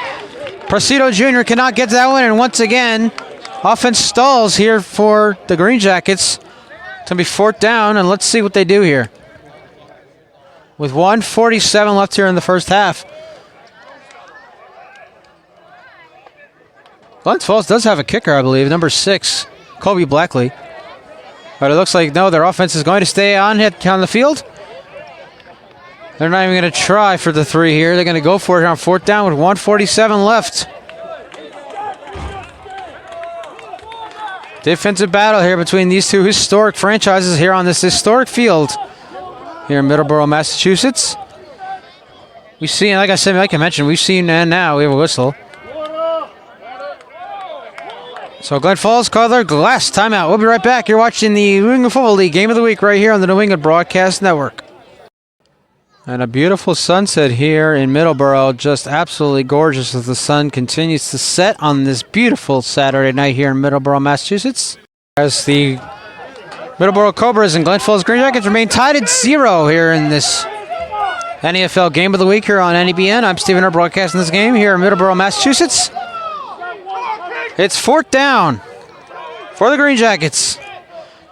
Presido Jr. cannot get that one, and once again, offense stalls here for the Greenjackets. It's going to be fourth down, and let's see what they do here. With 1:47 left here in the first half. Glens Falls does have a kicker, I believe, number 6, Colby Blackley. But it looks like, no, their offense is going to stay on the field. They're not even going to try for the 3 here. They're going to go for it on fourth down with 1:47 left. Defensive battle here between these two historic franchises here on this historic field here in Middleboro, Massachusetts. We've seen, like I mentioned, we've seen, and now we have a whistle. So Glens Falls called their last timeout. We'll be right back. You're watching the New England Football League Game of the Week right here on the New England Broadcast Network. And a beautiful sunset here in Middleboro. Just absolutely gorgeous as the sun continues to set on this beautiful Saturday night here in Middleboro, Massachusetts. As the Middleboro Cobras and Glens Falls Greenjackets remain tied at 0 here in this NFL Game of the Week here on NEBN. I'm Stephen Earl broadcasting this game here in Middleboro, Massachusetts. It's 4th down for the Greenjackets.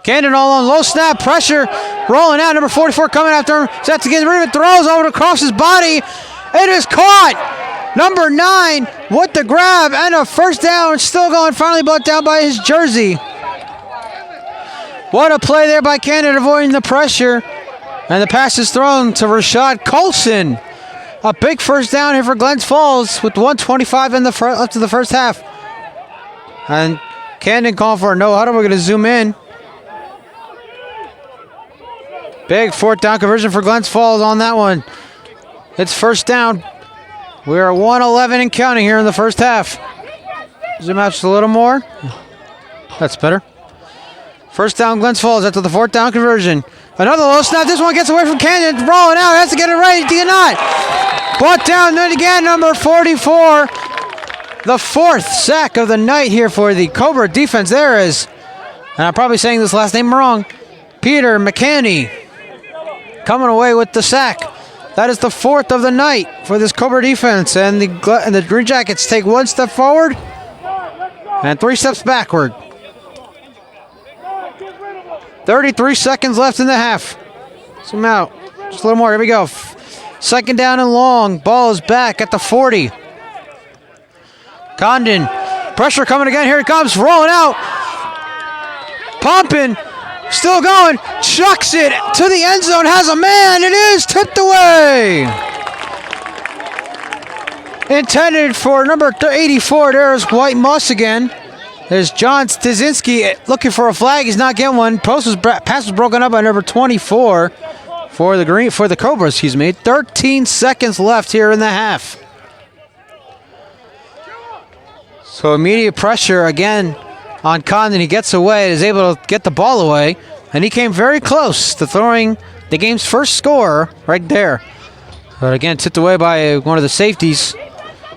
Candon all on low snap, pressure, rolling out. Number 44 coming after him. Set to get rid of it, throws over across his body. It is caught. Number 9 with the grab and a first down. Still going, finally brought down by his jersey. What a play there by Candon, avoiding the pressure. And the pass is thrown to Rashad Colson. A big first down here for Glens Falls with 1:25 in the left of the first half. And Candon calling for a no huddle. We're going to zoom in. Big 4th down conversion for Glens Falls on that one. It's first down. We are 1:11 and counting here in the first half. Zoom out just a little more. That's better. First down, Glens Falls after the 4th down conversion. Another low snap. This one gets away from Candon. Rolling out. Has to get it right. Do you not? Brought down then again, number 44. The 4th sack of the night here for the Cobra defense. There is, and I'm probably saying this last name wrong, Peter McCanney coming away with the sack. That is the 4th of the night for this Cobra defense. And the Greenjackets take 1 step forward and 3 steps backward. 33 seconds left in the half. Zoom out. Just a little more. Here we go. 2nd down and long. Ball is back at the 40. Condon. Pressure coming again. Here it comes. Rolling out. Pumping. Still going. Chucks it to the end zone. Has a man. It is tipped away. Intended for number 84. There's White Moss again. There's John Stasinski looking for a flag. He's not getting one. Pass was broken up by number 24 for the Cobras. 13 seconds left here in the half. So immediate pressure again on Condon. He gets away, is able to get the ball away, and he came very close to throwing the game's first score right there. But again, tipped away by one of the safeties.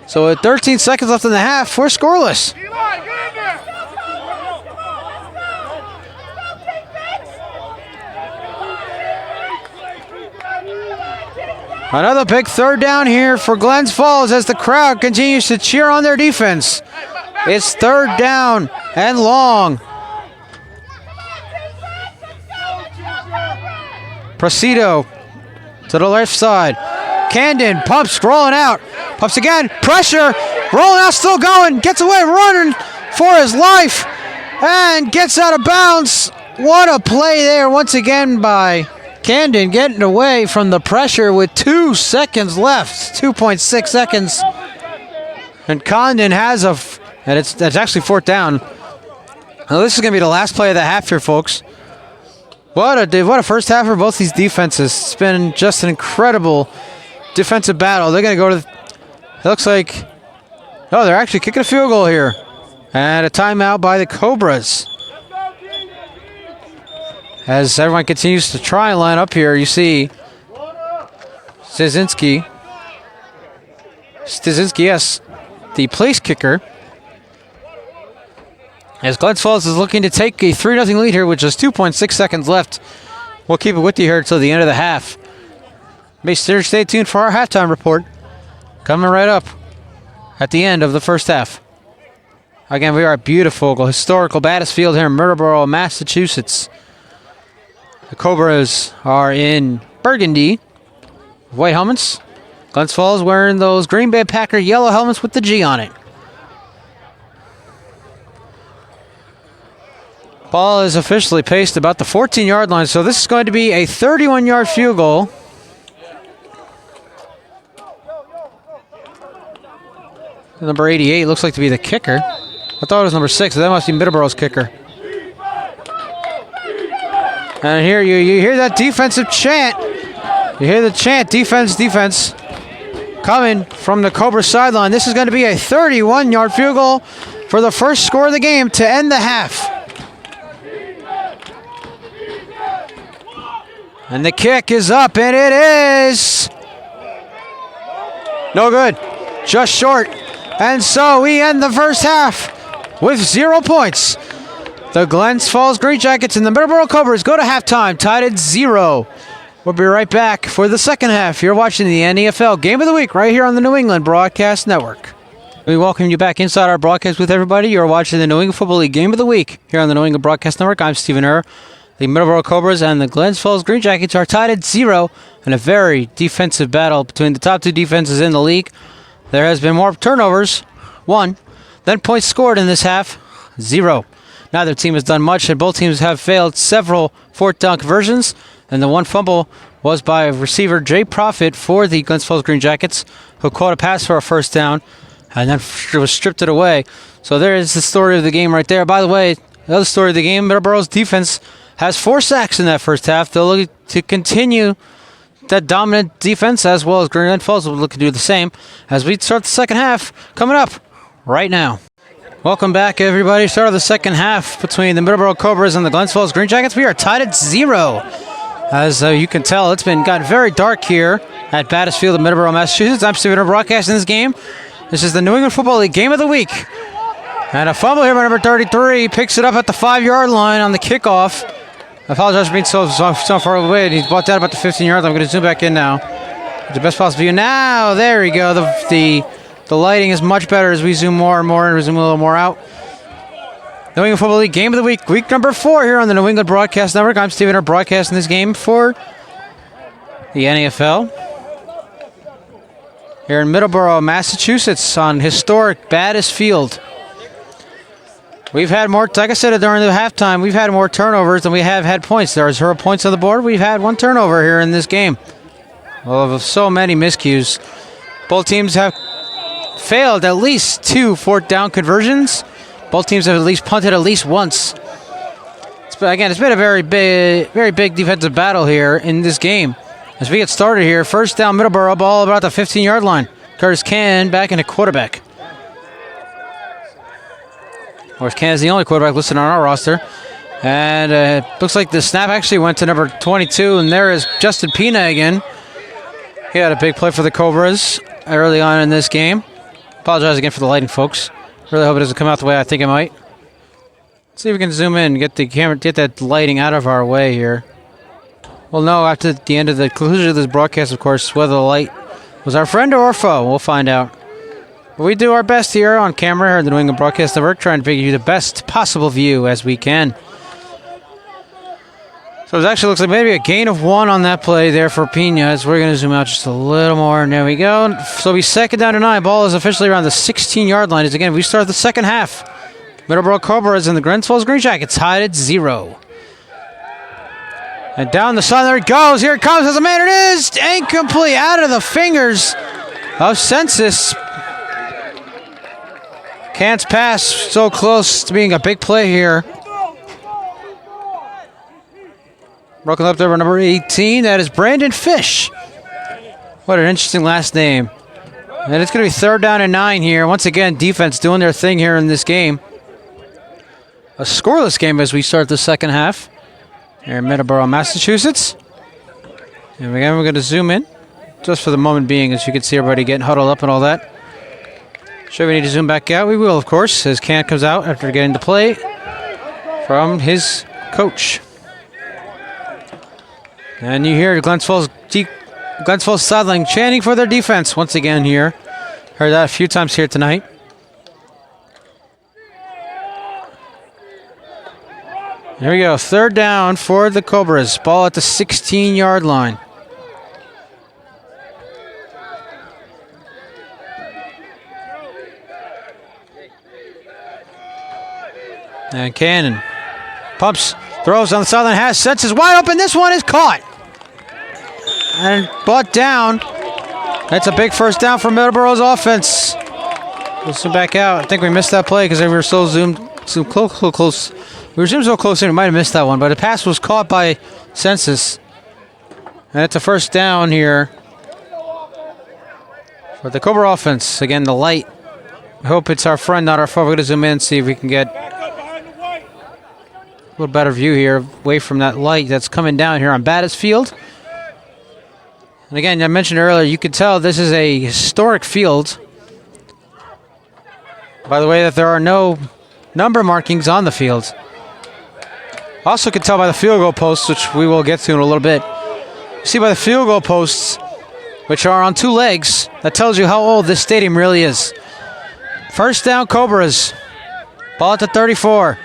So with 13 seconds left in the half, we're scoreless. Another big 3rd down here for Glens Falls as the crowd continues to cheer on their defense. It's 3rd down and long. Presido to the left side. Candon pumps, rolling out. Pumps again, pressure, rolling out, still going. Gets away, running for his life, and gets out of bounds. What a play there once again by Candon, getting away from the pressure with 2 seconds left. 2.6 seconds. And Condon has and that's actually 4th down. Now this is going to be the last play of the half here, folks. What a first half for both these defenses. It's been just an incredible defensive battle. They're going to go to it looks like, oh, they're actually kicking a field goal here. And a timeout by the Cobras. As everyone continues to try and line up here, you see Stasinski, yes, the place kicker. As Glens Falls is looking to take a 3-0 lead here with just 2.6 seconds left. We'll keep it with you here until the end of the half. Stay tuned for our halftime report. Coming right up at the end of the first half. Again, we are at beautiful, historical Battisfield here in Middleboro, Massachusetts. The Cobras are in burgundy, white helmets. Glens Falls wearing those Green Bay Packer yellow helmets with the G on it. Ball is officially paced about the 14-yard line, so this is going to be a 31-yard field goal. Number 88 looks like to be the kicker. I thought it was number 6, so that must be Middleboro's kicker. And here you hear that defensive chant You hear the chant, defense, defense. Coming from the Cobras sideline. This is going to be a 31-yard field goal for the first score of the game to end the half. And the kick is up, and it is no good. Just short. And so we end the first half with 0 points. The Glens Falls Greenjackets and the Middleboro Cobras go to halftime, tied at 0. We'll be right back for the second half. You're watching the NFL Game of the Week right here on the New England Broadcast Network. We welcome you back inside our broadcast with everybody. You're watching the New England Football League Game of the Week here on the New England Broadcast Network. I'm Stephen Herr. The Middleboro Cobras and the Glens Falls Greenjackets are tied at 0 in a very defensive battle between the top two defenses in the league. There has been more turnovers, 1, than points scored in this half, 0. Neither team has done much, and both teams have failed several fourth down conversions. And the one fumble was by receiver Jay Profit for the Glens Falls Greenjackets, who caught a pass for a first down and then was stripped it away. So there is the story of the game right there. By the way, the other story of the game, Middleboro's defense has 4 sacks in that first half. They'll look to continue that dominant defense, as well as Glens Falls will look to do the same as we start the second half coming up right now. Welcome back, everybody. Start of the second half between the Middleboro Cobras and the Glens Falls Greenjackets. We are tied at 0. As you can tell, it's gotten very dark here at Battis Field in Middleboro, Massachusetts. I'm Stephen Herr broadcasting this game. This is the New England Football League Game of the Week. And a fumble here by number 33. Picks it up at the 5-yard line on the kickoff. I apologize for being so far away. He's brought that about the 15-yard line. I'm going to zoom back in now. The best possible view. Now, there we go. The lighting is much better as we zoom more and more and we zoom a little more out. New England Football League Game of the Week, week number 4 here on the New England Broadcast Network. I'm Stephen Herr broadcasting this game for the NFL. Here in Middleboro, Massachusetts on historic Battis Field. We've had more, like I said during the halftime, we've had more turnovers than we have had points. There's 0 points on the board. We've had 1 turnover here in this game. Well, so many miscues. Both teams have failed at least 2 fourth down conversions. Both teams have at least punted at least once. It's been a very big defensive battle here in this game. As we get started here, first down Middleboro, ball about the 15-yard line. Curtis Cannon back into quarterback. Of course, Cannon's the only quarterback listed on our roster. And looks like the snap actually went to number 22, and there is Justin Pina again. He had a big play for the Cobras early on in this game. Apologize again for the lighting, folks. Really hope it doesn't come out the way I think it might. Let's see if we can zoom in and get the camera, get that lighting out of our way here. We'll know after the end of the conclusion of this broadcast, of course, whether the light was our friend or our foe. We'll find out. But we do our best here on camera here at the New England Broadcast Network, trying to give you the best possible view as we can. So it actually looks like maybe a gain of 1 on that play there for Pina. As we're going to zoom out just a little more, and there we go. So we second down to 9. Ball is officially around the 16-yard line. As again, we start the second half. Middleboro Cobras and the Glens Falls Greenjackets tied at 0. And down the side, there it goes. Here it comes as a man. It is incomplete, out of the fingers of Census. Can't pass, so close to being a big play here. Broken up there by number 18. That is Brandon Fish. What an interesting last name. And it's going to be third down and 9 here. Once again, defense doing their thing here in this game. A scoreless game as we start the second half here in Middleboro, Massachusetts. And again, we're going to zoom in just for the moment being, as you can see everybody getting huddled up and all that. Should we need to zoom back out? We will, of course, as Can comes out after getting to play from his coach. And you hear Glens Falls sideline chanting for their defense once again here. Heard that a few times here tonight. Here we go. Third down for the Cobras. Ball at the 16-yard line. And Cannon pumps, throws on the sideline, has Census wide open. This one is caught and brought down. That's a big first down for Middleboro's offense. We'll zoom back out. I think we missed that play because we were so close. We were zoomed so close in, we might have missed that one, but the pass was caught by Census. And it's a first down here for the Cobra offense. Again, the light. I hope it's our friend, not our foe. We're going to zoom in and see if we can get a little better view here away from that light that's coming down here on Battis Field. And again, I mentioned earlier, you can tell this is a historic field. By the way, that there are no number markings on the field. Also can tell by the field goal posts, which we will get to in a little bit. You see by the field goal posts, which are on 2 legs, that tells you how old this stadium really is. First down, Cobras. Ball at the 34.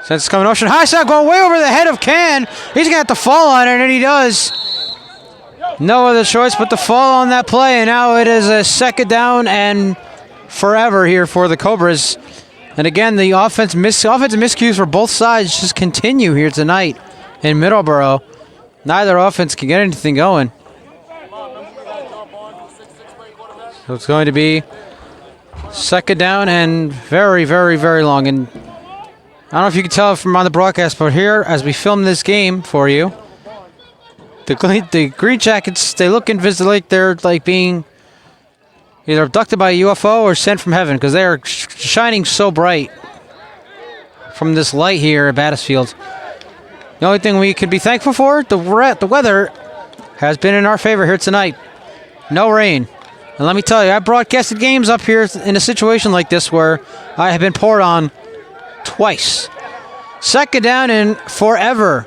Since it's coming ocean high shot going way over the head of Can. He's going to have to fall on it, and he does. No other choice but to fall on that play, and now it is a second down and forever here for the Cobras. And again, the offensive miscues for both sides just continue here tonight in Middleboro. Neither offense can get anything going. So it's going to be second down and very, very, very long. And I don't know if you can tell from on the broadcast, but here, as we film this game for you, the Greenjackets, they look like they're like being either abducted by a UFO or sent from heaven, because they are shining so bright from this light here at Battis Field. The only thing we can be thankful for, the weather has been in our favor here tonight. No rain. And let me tell you, I broadcasted games up here in a situation like this where I have been poured on twice. Second down and forever.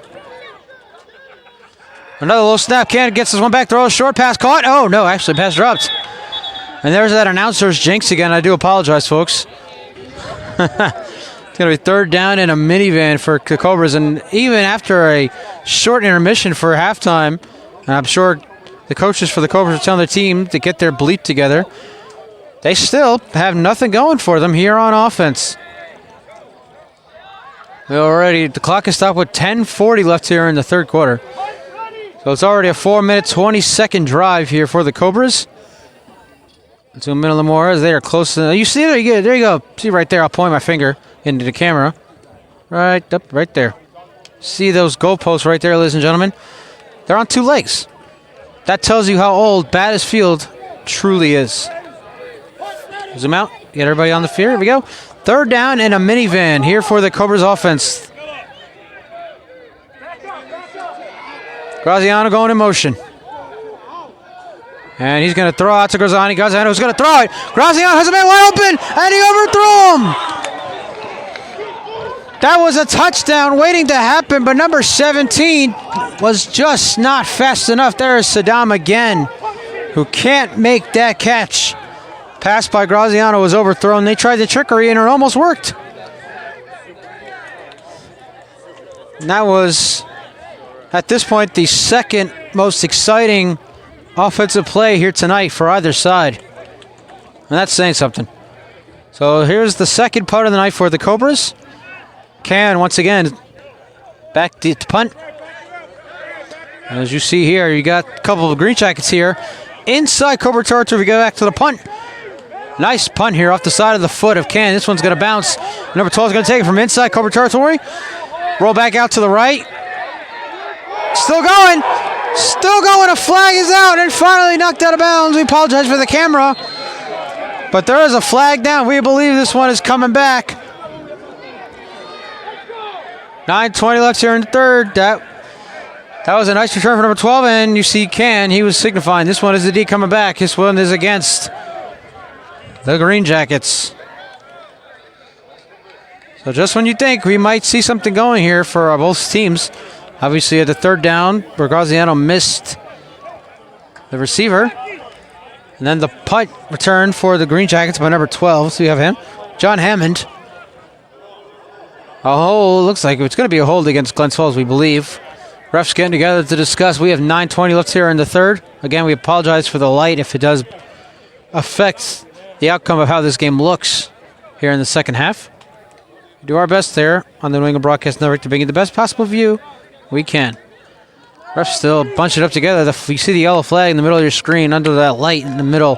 Another little snap. Cannon gets this one back. Throws a short pass. Caught. Oh, no. Actually, pass dropped. And there's that announcer's jinx again. I do apologize, folks. It's going to be third down in a minivan for the Cobras. And even after a short intermission for halftime, and I'm sure the coaches for the Cobras are telling their team to get their bleep together, they still have nothing going for them here on offense. The clock is stopped with 10:40 left here in the third quarter. So it's already a 4-minute, 20-second drive here for the Cobras. To Middleboro as they are close to. You see there? There you go. See right there. I'll point my finger into the camera. Right up, right there. See those goalposts right there, ladies and gentlemen? They're on 2 legs. That tells you how old Battis Field truly is. Zoom out. Get everybody on the field. Here we go. Third down and a minivan here for the Cobras offense. Graziano going in motion. And he's going to throw out to Graziano. Graziano's going to throw it. Graziano has a man wide open, and he overthrew him. That was a touchdown waiting to happen, but number 17 was just not fast enough. There is Saddam again, who can't make that catch. Pass by Graziano was overthrown. They tried the trickery, and it almost worked. And that was, at this point, the second most exciting offensive play here tonight for either side. And that's saying something. So here's the second punt of the night for the Cobras. Can, once again, back to punt. As you see here, you got a couple of Greenjackets here. Inside Cobra territory, we go back to the punt. Nice punt here off the side of the foot of Can. This one's going to bounce. Number 12 is going to take it from inside Cobra territory. Roll back out to the right. Still going. Still going. A flag is out and finally knocked out of bounds. We apologize for the camera. But there is a flag down. We believe this one is coming back. 9:20 left here in the third. That was a nice return for number 12. And you see Can. He was signifying this one is indeed coming back. This one is against the Greenjackets. So just when you think we might see something going here for both teams, obviously at the third down, where Graziano missed the receiver. And then the punt return for the Greenjackets by number 12. So you have him, John Hammond. A hold, looks like it's going to be a hold against Glens Falls, we believe. Refs getting together to discuss. We have 9:20 left here in the third. Again, we apologize for the light if it does affect the outcome of how this game looks here in the second half. We do our best there on the New England Broadcast Network to bring you the best possible view we can. Refs still bunch it up together. You see the yellow flag in the middle of your screen under that light in the middle.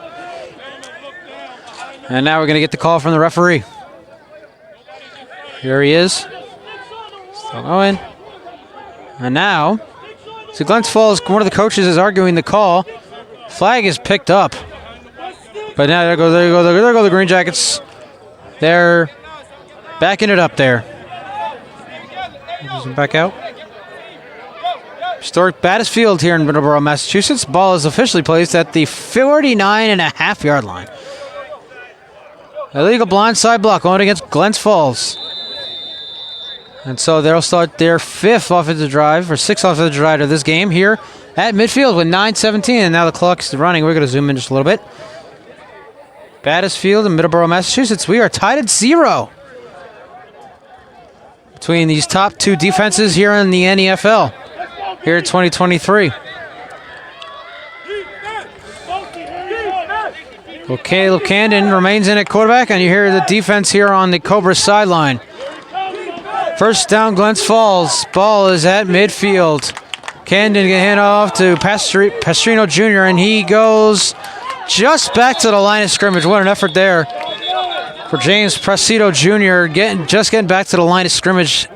And now we're going to get the call from the referee. Here he is. Still going. And now, so Glens Falls, one of the coaches is arguing the call. Flag is picked up. But now there go the Greenjackets. They're backing it up there. Back out. Historic Battis Field here in Middleboro, Massachusetts. Ball is officially placed at the 49.5-yard line. Illegal blindside block going against Glens Falls. And so they'll start their sixth offensive drive of this game here at midfield with 9:17. And now the clock's running. We're going to zoom in just a little bit. Battis Field in Middleboro, Massachusetts. We are tied at 0 between these top two defenses here in the NEFL here in 2023. Well, Caleb Camden remains in at quarterback, and you hear the defense here on the Cobras sideline. First down, Glens Falls. Ball is at midfield. Camden can hand off to Pastrino Jr., and he goes just back to the line of scrimmage. What an effort there for James Pastrino Jr. getting back to the line of scrimmage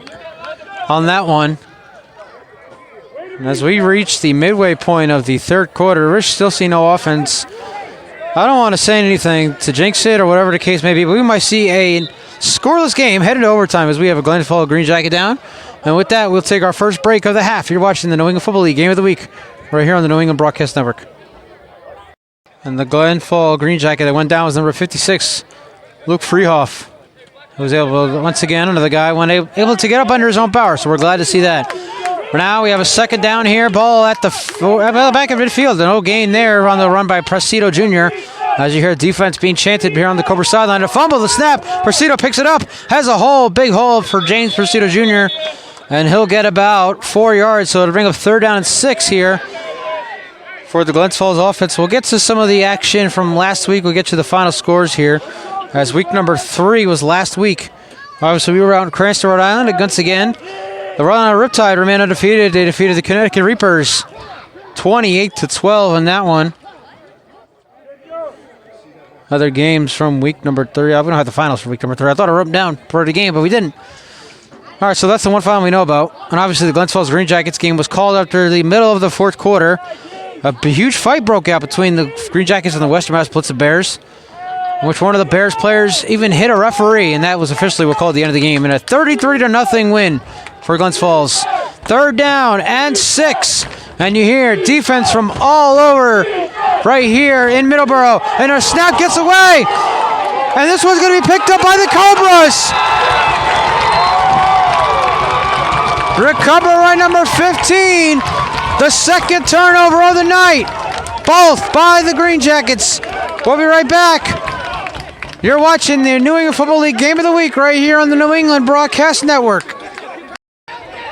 on that one. And as we reach the midway point of the third quarter, we still see no offense. I don't want to say anything to jinx it or whatever the case may be, but we might see a scoreless game headed to overtime as we have a Glens Falls Green Jacket down. And with that, we'll take our first break of the half. You're watching the New England Football League Game of the Week right here on the New England Broadcast Network. And the Glens Falls Green Jacket that went down was number 56, Luke Freehoff, who was able to, once again, another guy able to get up under his own power, so we're glad to see that. For now, we have a second down here. Ball at the back of midfield. No gain there on the run by Pastrino Jr. As you hear defense being chanted here on the Cobra sideline. A fumble, the snap. Pastrino picks it up. Has a hole, big hole for James Pastrino Jr. And he'll get about 4 yards. So it'll bring up 3rd down and 6 here for the Glens Falls offense. We'll get to some of the action from last week. We'll get to the final scores here. As week number 3 was last week. Obviously, we were out in Cranston, Rhode Island. And once again, the Rhode Island Riptide remain undefeated. They defeated the Connecticut Reapers 28-12 in that one. Other games from week number 3. We don't have the finals for week number 3. I thought I wrote them down for the game, but we didn't. All right, so that's the one final we know about. And obviously the Glens Falls Green Jackets game was called after the middle of the fourth quarter. A huge fight broke out between the Green Jackets and the Western Mass Blitz Bears, in which one of the Bears players even hit a referee, and that was officially what called the end of the game. And a 33-0 win for Glens Falls. 3rd down and 6. And you hear defense from all over right here in Middleboro. And our snap gets away. And this one's going to be picked up by the Cobras. Recover by number 15. The second turnover of the night. Both by the Green Jackets. We'll be right back. You're watching the New England Football League Game of the Week right here on the New England Broadcast Network.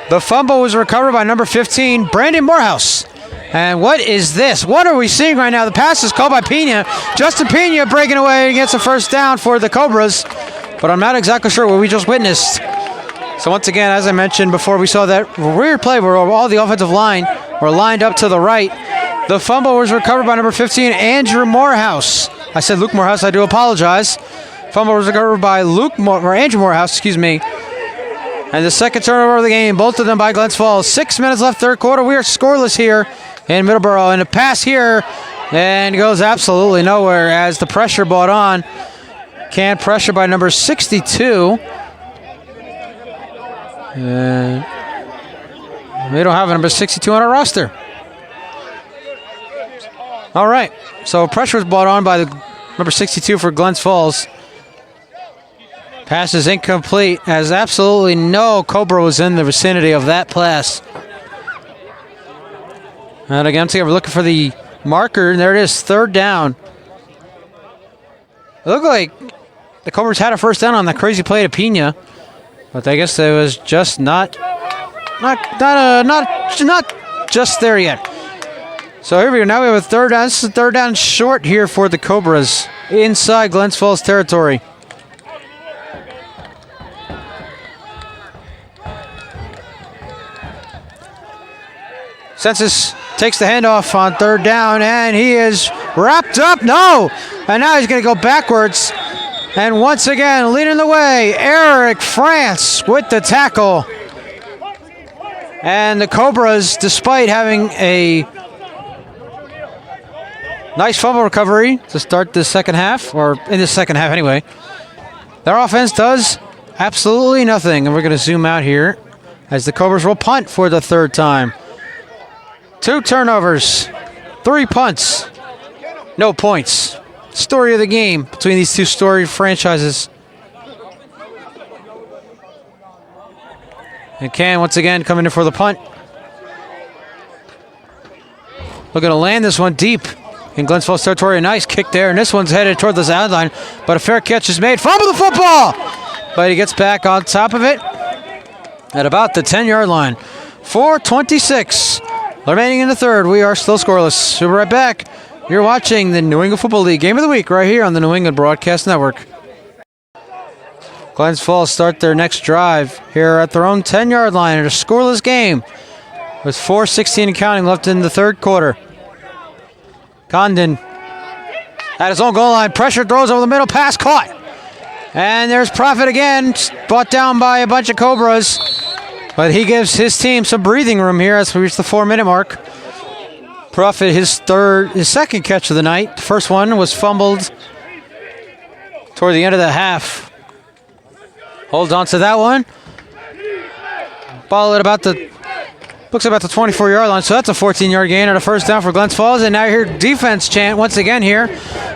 The fumble was recovered by number 15, Brandon Morehouse. And what is this? What are we seeing right now? The pass is called by Pena. Justin Pena breaking away against a first down for the Cobras. But I'm not exactly sure what we just witnessed. So once again, as I mentioned before, we saw that rear play where all the offensive line were lined up to the right. The fumble was recovered by number 15, Andrew Morehouse. I said Luke Morehouse, I do apologize. Fumble was recovered by Andrew Morehouse, excuse me. And the second turnover of the game, both of them by Glens Falls. 6 minutes left, third quarter. We are scoreless here in Middleboro. And a pass here, and goes absolutely nowhere as the pressure brought on. Can't pressure by number 62. We don't have a number 62 on our roster. All right, so pressure was brought on by the number 62 for Glens Falls. Pass is incomplete as absolutely no Cobra was in the vicinity of that pass. And again, we're looking for the marker, and there it is, 3rd down. It looked like the Cobras had a first down on that crazy play to Pena, but I guess it was just not just there yet. So here we go. Now we have a 3rd down. This is a 3rd down short here for the Cobras inside Glens Falls territory. Census takes the handoff on 3rd down, and he is wrapped up. No! And now he's going to go backwards. And once again, leading the way, Eric France with the tackle. And the Cobras, despite having a nice fumble recovery to start the second half, or in the second half anyway, their offense does absolutely nothing. And we're going to zoom out here as the Cobras will punt for the third time. 2 turnovers, 3 punts, no points. Story of the game between these two storied franchises. And Can once again coming in for the punt. Looking to land this one deep in Glens Falls territory. A nice kick there, and this one's headed toward the sideline, but a fair catch is made. Fumble the football! But he gets back on top of it at about the 10-yard line. 4:26 remaining in the third. We are still scoreless. We'll be right back. You're watching the New England Football League Game of the Week right here on the New England Broadcast Network. Glens Falls start their next drive here at their own 10-yard line in a scoreless game with 4:16 and counting left in the third quarter. Condon at his own goal line. Pressure, throws over the middle, pass caught. And there's Profit again, brought down by a bunch of Cobras. But he gives his team some breathing room here as we reach the 4-minute mark. Profit, his second catch of the night. The first one was fumbled toward the end of the half. Holds on to that one. Ball at about the 24-yard line, so that's a 14-yard gain and a first down for Glens Falls. And now you hear defense chant once again here.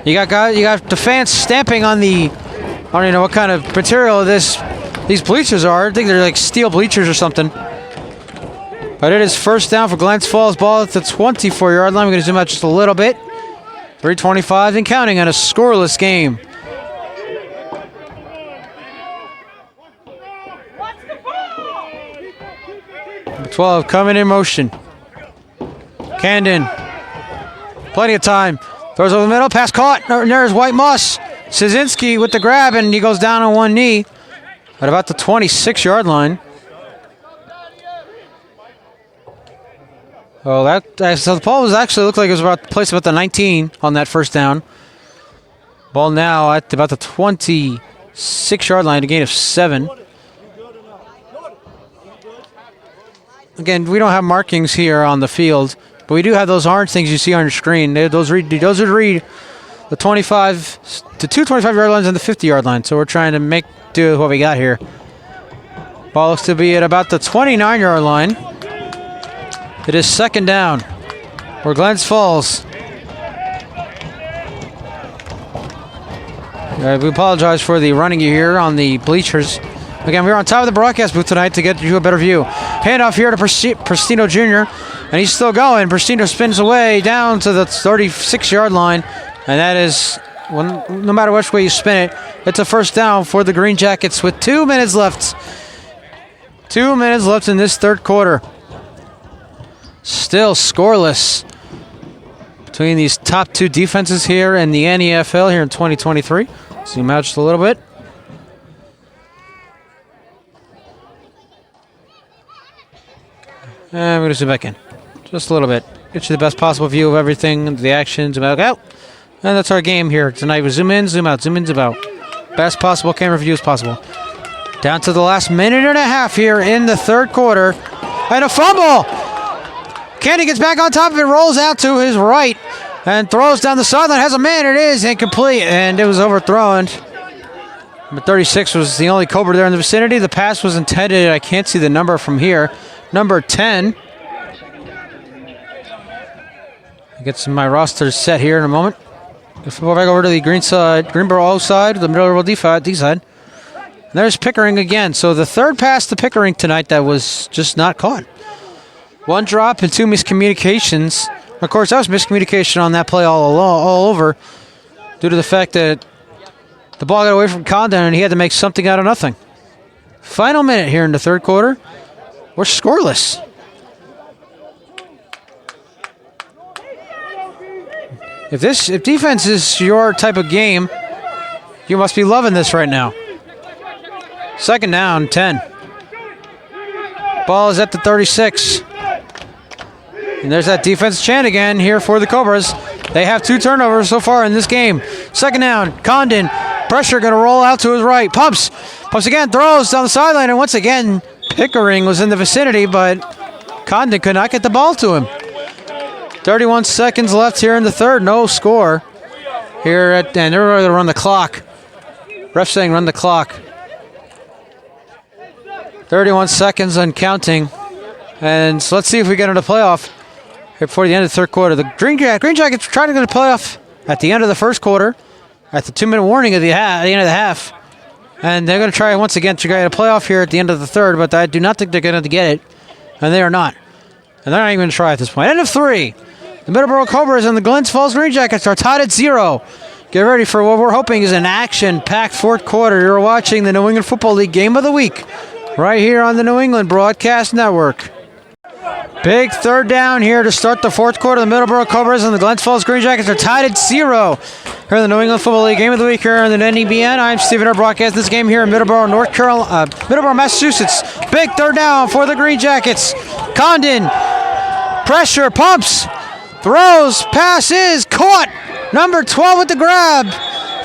You got the fans stamping on the, I don't even know what kind of material these bleachers are. I think they're like steel bleachers or something. But it is first down for Glens Falls. Ball at the 24-yard line. We're going to zoom out just a little bit. 3:25 and counting on a scoreless game. 12 coming in motion. Camden, plenty of time. Throws over the middle, pass caught. There's White Moss. Szynski with the grab, and he goes down on one knee at about the 26-yard line. Oh, so the ball looked like it was placed about the 19 on that first down. Ball now at about the 26-yard line, a gain of 7. Again, we don't have markings here on the field, but we do have those orange things you see on your screen. Those would read the 25 to 2 25-yard lines and the 50-yard line. So we're trying to do with what we got here. Ball looks to be at about the 29-yard line. It is second down for Glens Falls. We apologize for the running you hear on the bleachers. Again, we're on top of the broadcast booth tonight to get you a better view. Handoff here to Prestino Jr., and he's still going. Prestino spins away down to the 36-yard line, and that is, no matter which way you spin it, it's a first down for the Greenjackets with 2 minutes left. 2 minutes left in this third quarter. Still scoreless between these top two defenses here in the NEFL here in 2023. Zoom out just a little bit. And we're going to zoom back in just a little bit. Get you the best possible view of everything, the action, zoom out. And that's our game here tonight. We zoom in, zoom out, zoom in, zoom out. Best possible camera view as possible. Down to the last minute and a half here in the third quarter. And a fumble! Candy gets back on top of it, rolls out to his right, and throws down the sideline. Has a man, it is incomplete, and it was overthrown. Number 36 was the only Cobra there in the vicinity. The pass was intended, I can't see the number from here. Number 10. I get my roster set here in a moment. We'll back over to the Greenboro O side, the Middleboro D side. And there's Pickering again. So the third pass to Pickering tonight that was just not caught. 1 drop and 2 miscommunications. Of course, that was miscommunication on that play all over due to the fact that the ball got away from Condon and he had to make something out of nothing. Final minute here in the third quarter. We're scoreless. If defense is your type of game, you must be loving this right now. Second down, 10. Ball is at the 36. And there's that defense chant again here for the Cobras. They have 2 turnovers so far in this game. Second down, Condon Pressure going to roll out to his right. Pumps again, throws down the sideline, and once again, Pickering was in the vicinity, but Condon could not get the ball to him. 31 seconds left here in the third. No score here and they're going to run the clock. Ref saying run the clock. 31 seconds and counting. And so let's see if we get into the playoff here before the end of the third quarter. The Greenjackets trying to get a playoff at the end of the first quarter, at the 2-minute warning at the end of the half. And they're going to try once again to get a playoff here at the end of the third, but I do not think they're going to get it. And they are not. And they're not even going to try at this point. End of three. The Middleboro Cobras and the Glens Falls Greenjackets are tied at 0. Get ready for what we're hoping is an action-packed fourth quarter. You're watching the New England Football League Game of the Week right here on the New England Broadcast Network. Big third down here to start the fourth quarter. The Middleboro Cobras and the Glens Falls Greenjackets are tied at 0. Here in the New England Football League Game of the Week here on the NEBN. I'm Stephen Earl broadcasting this game here in Middleboro, Middleboro, Massachusetts. Big third down for the Greenjackets. Condon, pressure, pumps, throws, pass is caught. Number 12 with the grab.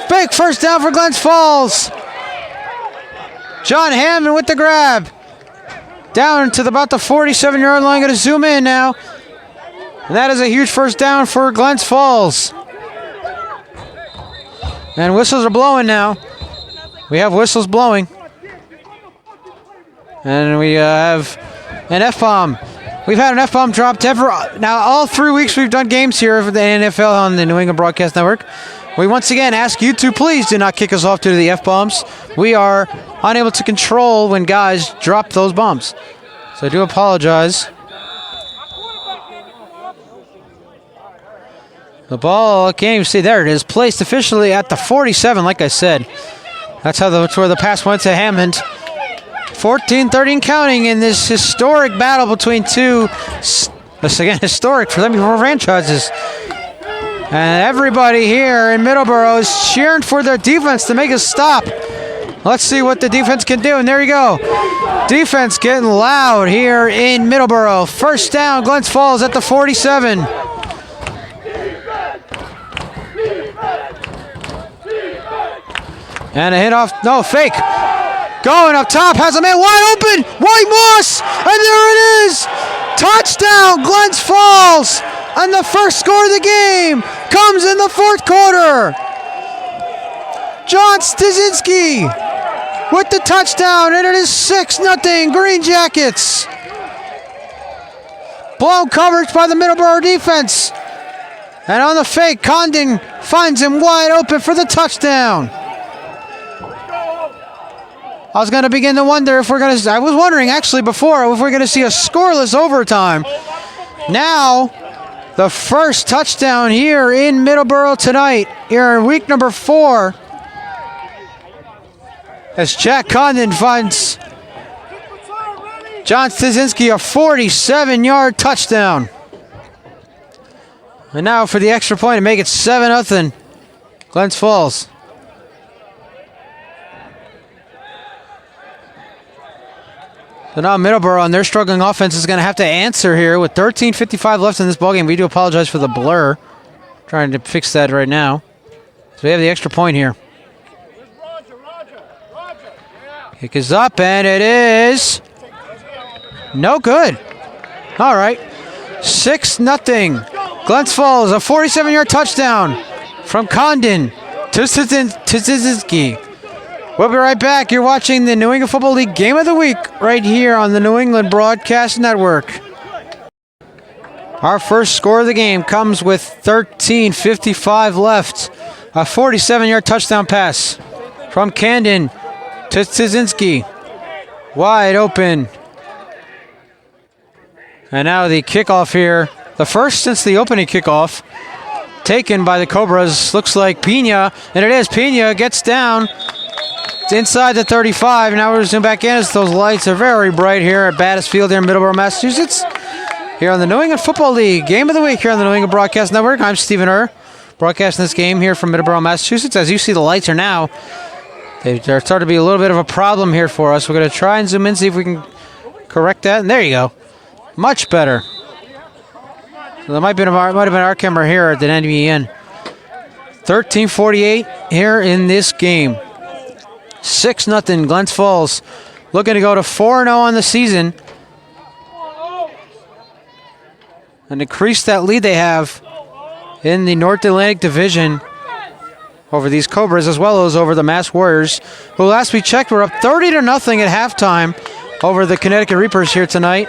Big first down for Glens Falls. John Hammond with the grab. Down to about the 47-yard line. Going to zoom in now. And that is a huge first down for Glens Falls. And whistles are blowing now. We have whistles blowing. And we have an F-bomb. We've had an F-bomb dropped now all 3 weeks we've done games here for the NFL on the New England Broadcast Network. We once again ask you to please do not kick us off due to the F-bombs. We are unable to control when guys drop those bombs. So I do apologize. The ball, can't even see, there it is, placed officially at the 47, like I said. That's where the pass went to Hammond. 14-30 and counting in this historic battle between two, again, historic for them franchises. And everybody here in Middleboro is cheering for their defense to make a stop. Let's see what the defense can do, and there you go. Defense getting loud here in Middleboro. First down, Glens Falls at the 47. And a hit off, no, fake. Going up top, has a man wide open. White Moss, and there it is. Touchdown, Glens Falls. And the first score of the game comes in the fourth quarter. John Stasinski with the touchdown, and it is 6-0 Greenjackets. Blown coverage by the Middleboro defense. And on the fake, Condon finds him wide open for the touchdown. I was going to begin to wonder if I was wondering actually before if we're going to see a scoreless overtime. Now, the first touchdown here in Middleboro tonight, here in week number 4. As Jack Condon finds John Stasinski a 47-yard touchdown. And now for the extra point to make it 7-0 Glens Falls. So now Middleboro and their struggling offense is going to have to answer here with 13:55 left in this ballgame. We do apologize for the blur. Trying to fix that right now. So we have the extra point here. Kick is up, and it is no good. All right. 6-0. Glens Falls, a 47-yard touchdown from Condon to Stasinski. We'll be right back. You're watching the New England Football League Game of the Week right here on the New England Broadcast Network. Our first score of the game comes with 13:55 left. A 47-yard touchdown pass from Condon to Stasinski. Wide open. And now the kickoff here. The first since the opening kickoff. Taken by the Cobras. Looks like Pena. And it is. Pena gets down. It's inside the 35. Now we're zooming back in as those lights are very bright here at Battis Field here in Middleboro, Massachusetts. Here on the New England Football League Game of the Week here on the New England Broadcast Network. I'm Stephen Earl, broadcasting this game here from Middleboro, Massachusetts. As you see, the lights are now, they're starting to be a little bit of a problem here for us. We're going to try and zoom in, see if we can correct that. And there you go. Much better. So there might have been our camera here at the NBN. 13:48 here in this game. 6-0 Glens Falls, looking to go to 4-0 on the season and increase that lead they have in the North Atlantic Division over these Cobras, as well as over the Mass Warriors, who last we checked were up 30-0 at halftime over the Connecticut Reapers here tonight.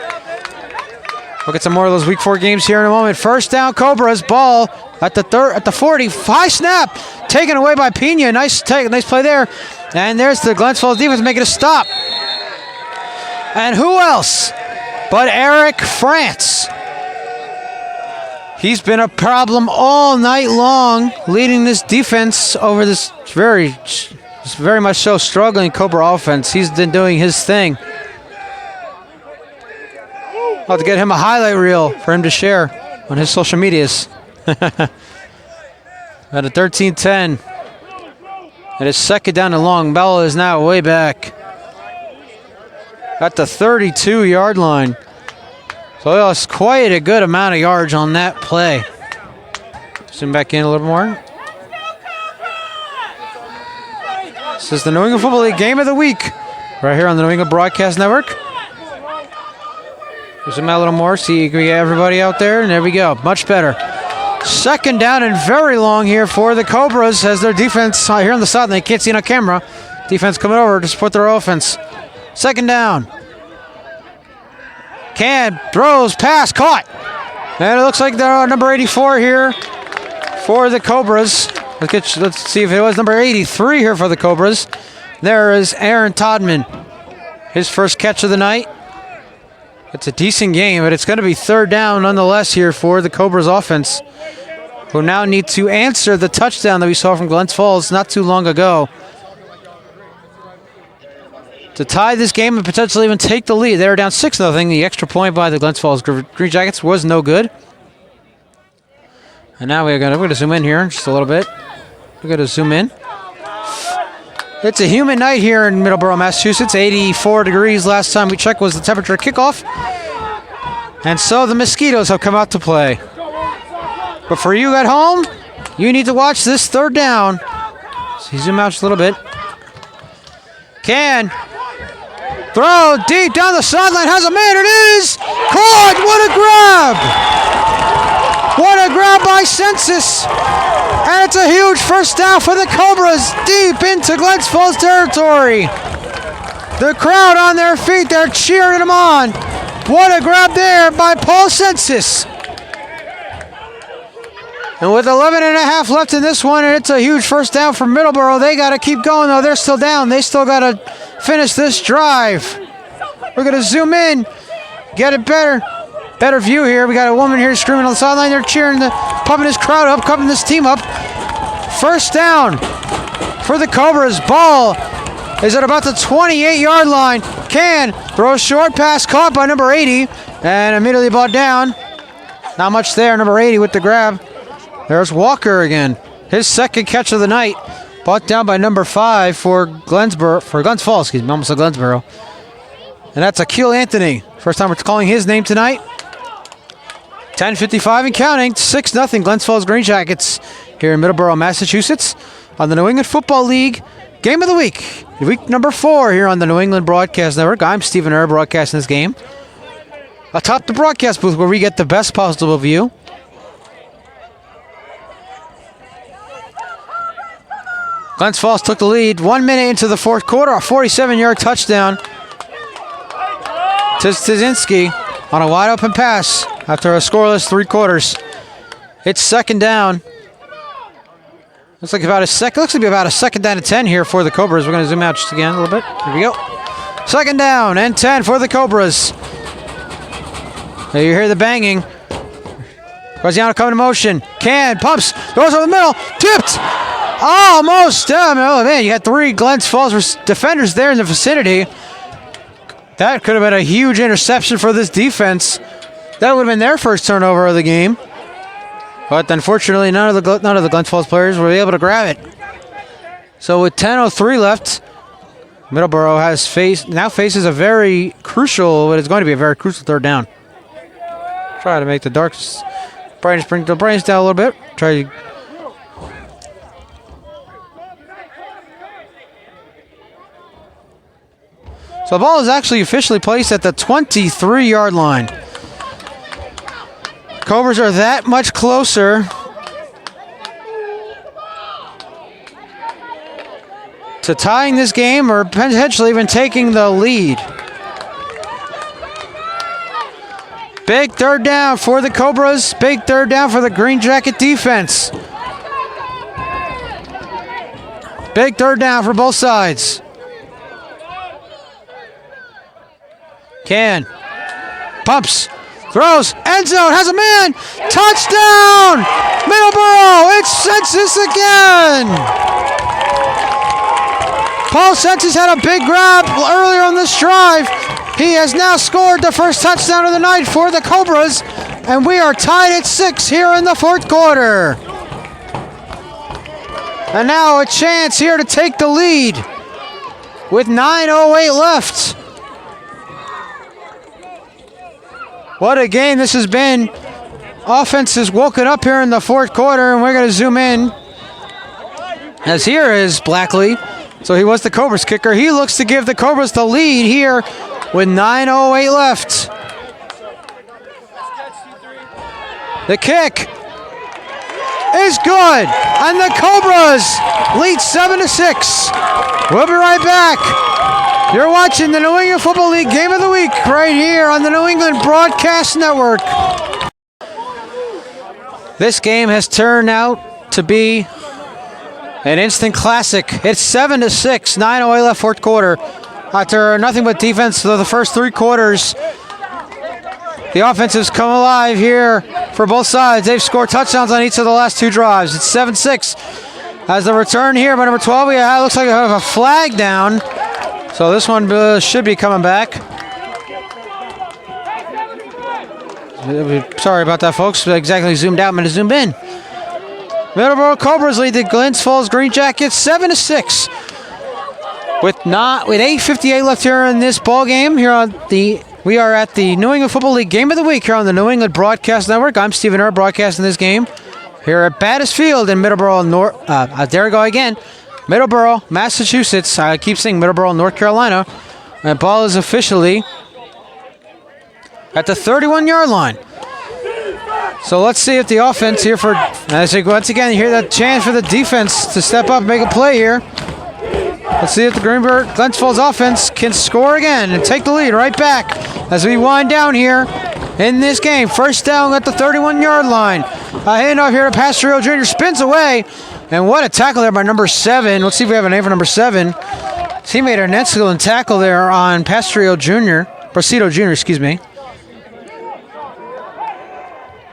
Look at some more of those Week 4 games here in a moment. First down, Cobras, ball at the 40. High snap, taken away by Pena. Nice play there. And there's the Glens Falls defense making a stop. And who else but Eric France? He's been a problem all night long, leading this defense over this very much so struggling Cobra offense. He's been doing his thing. I'll have to get him a highlight reel for him to share on his social medias. At a 13-10. It is second down and long. Bella is now way back at the 32-yard line. So he lost quite a good amount of yards on that play. Zoom back in a little more. This is the New England Football League Game of the Week right here on the New England Broadcast Network. Zoom out a little more, see we get everybody out there, and there we go. Much better. Second down and very long here for the Cobras as their defense here on the side. They can't see it on camera. Defense coming over to support their offense. Second down. Throws, pass, caught. And it looks like they're on number 84 here for the Cobras. Let's see if it was number 83 here for the Cobras. There is Aaron Todman. His first catch of the night. It's a decent game, but it's going to be third down nonetheless here for the Cobras offense, who now need to answer the touchdown that we saw from Glens Falls not too long ago to tie this game and potentially even take the lead. They were down 6-0. The extra point by the Glens Falls Greenjackets was no good. And now we're going to zoom in here just a little bit. We're going to zoom in. It's a humid night here in Middleboro, Massachusetts. 84 degrees last time we checked was the temperature kickoff. And so the mosquitoes have come out to play. But for you at home, you need to watch this third down. So zoom out just a little bit. Throw deep down the sideline. Has a man. It is caught. What a grab. What a grab by Census. And it's a huge first down for the Cobras deep into Glens Falls territory. The crowd on their feet, they're cheering them on. What a grab there by Paul Census. And with 11.5 left in this one, and it's a huge first down for Middleboro. They got to keep going, though. They're still down. They still got to finish this drive. We're going to zoom in, get it better view here. We got a woman here screaming on the sideline. They're cheering, pumping this crowd up, pumping this team up. First down for the Cobras. Ball is at about the 28-yard line. Throw a short pass, caught by number 80, and immediately brought down. Not much there, number 80 with the grab. There's Walker again. His second catch of the night. Brought down by number 5 for Glens Falls, excuse me, almost a Glensboro. And that's Akil Anthony. First time we're calling his name tonight. 10:55 and counting. 6-0 Glens Falls Greenjackets here in Middleboro, Massachusetts on the New England Football League Game of the Week. Week number 4 here on the New England Broadcast Network. I'm Stephen Err broadcasting this game atop the broadcast booth where we get the best possible view. Glens Falls took the lead 1 minute into the fourth quarter. A 47-yard touchdown to Stasinski on a wide open pass after a scoreless 3 quarters. It's second down. Looks like about a second down and 10 here for the Cobras. We're going to zoom out just again a little bit. Here we go. Second down and 10 for the Cobras. There you hear the banging. Graziano coming to motion. Pumps, goes over the middle, tipped. Almost. Oh man, you had 3 Glens Falls defenders there in the vicinity. That could have been a huge interception for this defense. That would have been their first turnover of the game. But unfortunately, none of the Glens Falls players were able to grab it. So with 10:03 left, Middleboro now faces a very crucial, what is going to be a very crucial third down. Try to make the brightness, bring the brightness down a little bit. Try to So the ball is actually officially placed at the 23-yard line. Cobras are that much closer to tying this game or potentially even taking the lead. Big third down for the Cobras. Big third down for the Green Jacket defense. Big third down for both sides. Can. Pumps. Throws. End zone. Has a man. Touchdown! Middleboro. It's Census again. Paul Census had a big grab earlier on this drive. He has now scored the first touchdown of the night for the Cobras. And we are tied at 6 here in the fourth quarter. And now a chance here to take the lead with 9:08 left. What a game this has been. Offense has woken up here in the fourth quarter, and we're going to zoom in. As here is Blackley. So he was the Cobras kicker. He looks to give the Cobras the lead here with 9:08 left. The kick is good, and the Cobras lead 7-6. We'll be right back. You're watching the New England Football League Game of the Week right here on the New England Broadcast Network. This game has turned out to be an instant classic. It's 7-6, 9:08 left fourth quarter. After nothing but defense for the first 3 quarters, the offense has come alive here for both sides. They've scored touchdowns on each of the last 2 drives. It's 7-6. As the return here by number 12, it looks like we have a flag down. So this one should be coming back. Sorry about that, folks. Exactly zoomed out. I'm going to zoom in. Middleboro Cobras lead the Glens Falls Greenjackets 7-6. With 8:58 left here in this ball game. We are at the New England Football League Game of the Week here on the New England Broadcast Network. I'm Stephen Erb broadcasting this game here at Battis Field in Middleboro, there we go again. Middleboro, Massachusetts. I keep saying Middleboro, North Carolina. And ball is officially at the 31-yard line. So let's see if the offense here once again, you hear that chance for the defense to step up and make a play here. Let's see if the Glens Falls offense can score again and take the lead right back as we wind down here in this game. First down at the 31-yard line. A handoff here to Pastorio Jr. Spins away. And what a tackle there by number 7. Let's see if we have a name for number 7. He made an excellent tackle there on Pastorio Jr. Presido Jr., excuse me.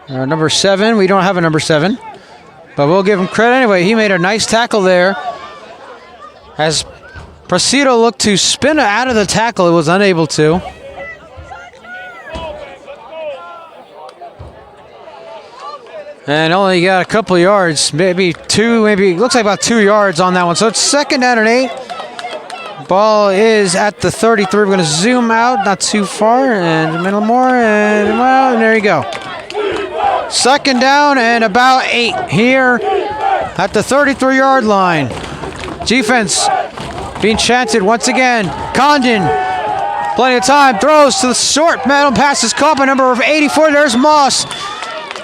Number 7. We don't have a number 7. But we'll give him credit anyway. He made a nice tackle there. As Presido looked to spin out of the tackle, it was unable to. And only got a couple yards, maybe looks like about 2 yards on that one. So it's second down and 8. Ball is at the 33. We're going to zoom out, not too far, and a little more, and there you go. Second down and about 8 here at the 33-yard line. Defense being chanted once again. Condon, plenty of time, throws to the short metal pass is caught by number 84. There's Moss.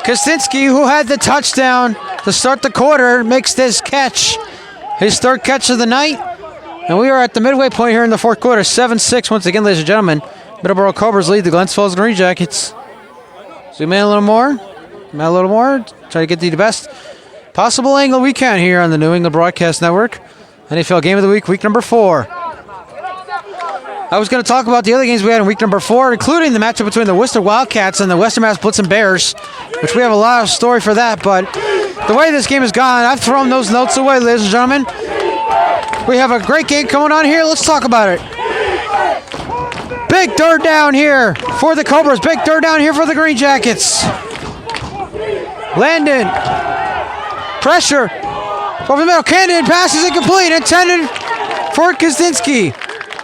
Kosinski, who had the touchdown to start the quarter, makes this catch. His third catch of the night. And we are at the midway point here in the fourth quarter. 7-6 once again, ladies and gentlemen. Middleboro Cobras lead the Glens Falls Greenjackets. Zoom in a little more. Try to get the best possible angle we can here on the New England Broadcast Network. NFL Game of the Week, week number 4. I was going to talk about the other games we had in week number 4, including the matchup between the Worcester Wildcats and the Western Mass Blitzen Bears, which we have a lot of story for that. But the way this game has gone, I've thrown those notes away, ladies and gentlemen. We have a great game coming on here. Let's talk about it. Big third down here for the Cobras. Big third down here for the Greenjackets. Landon. Pressure. Over the middle. Cannon passes incomplete. Intended for Kosinski.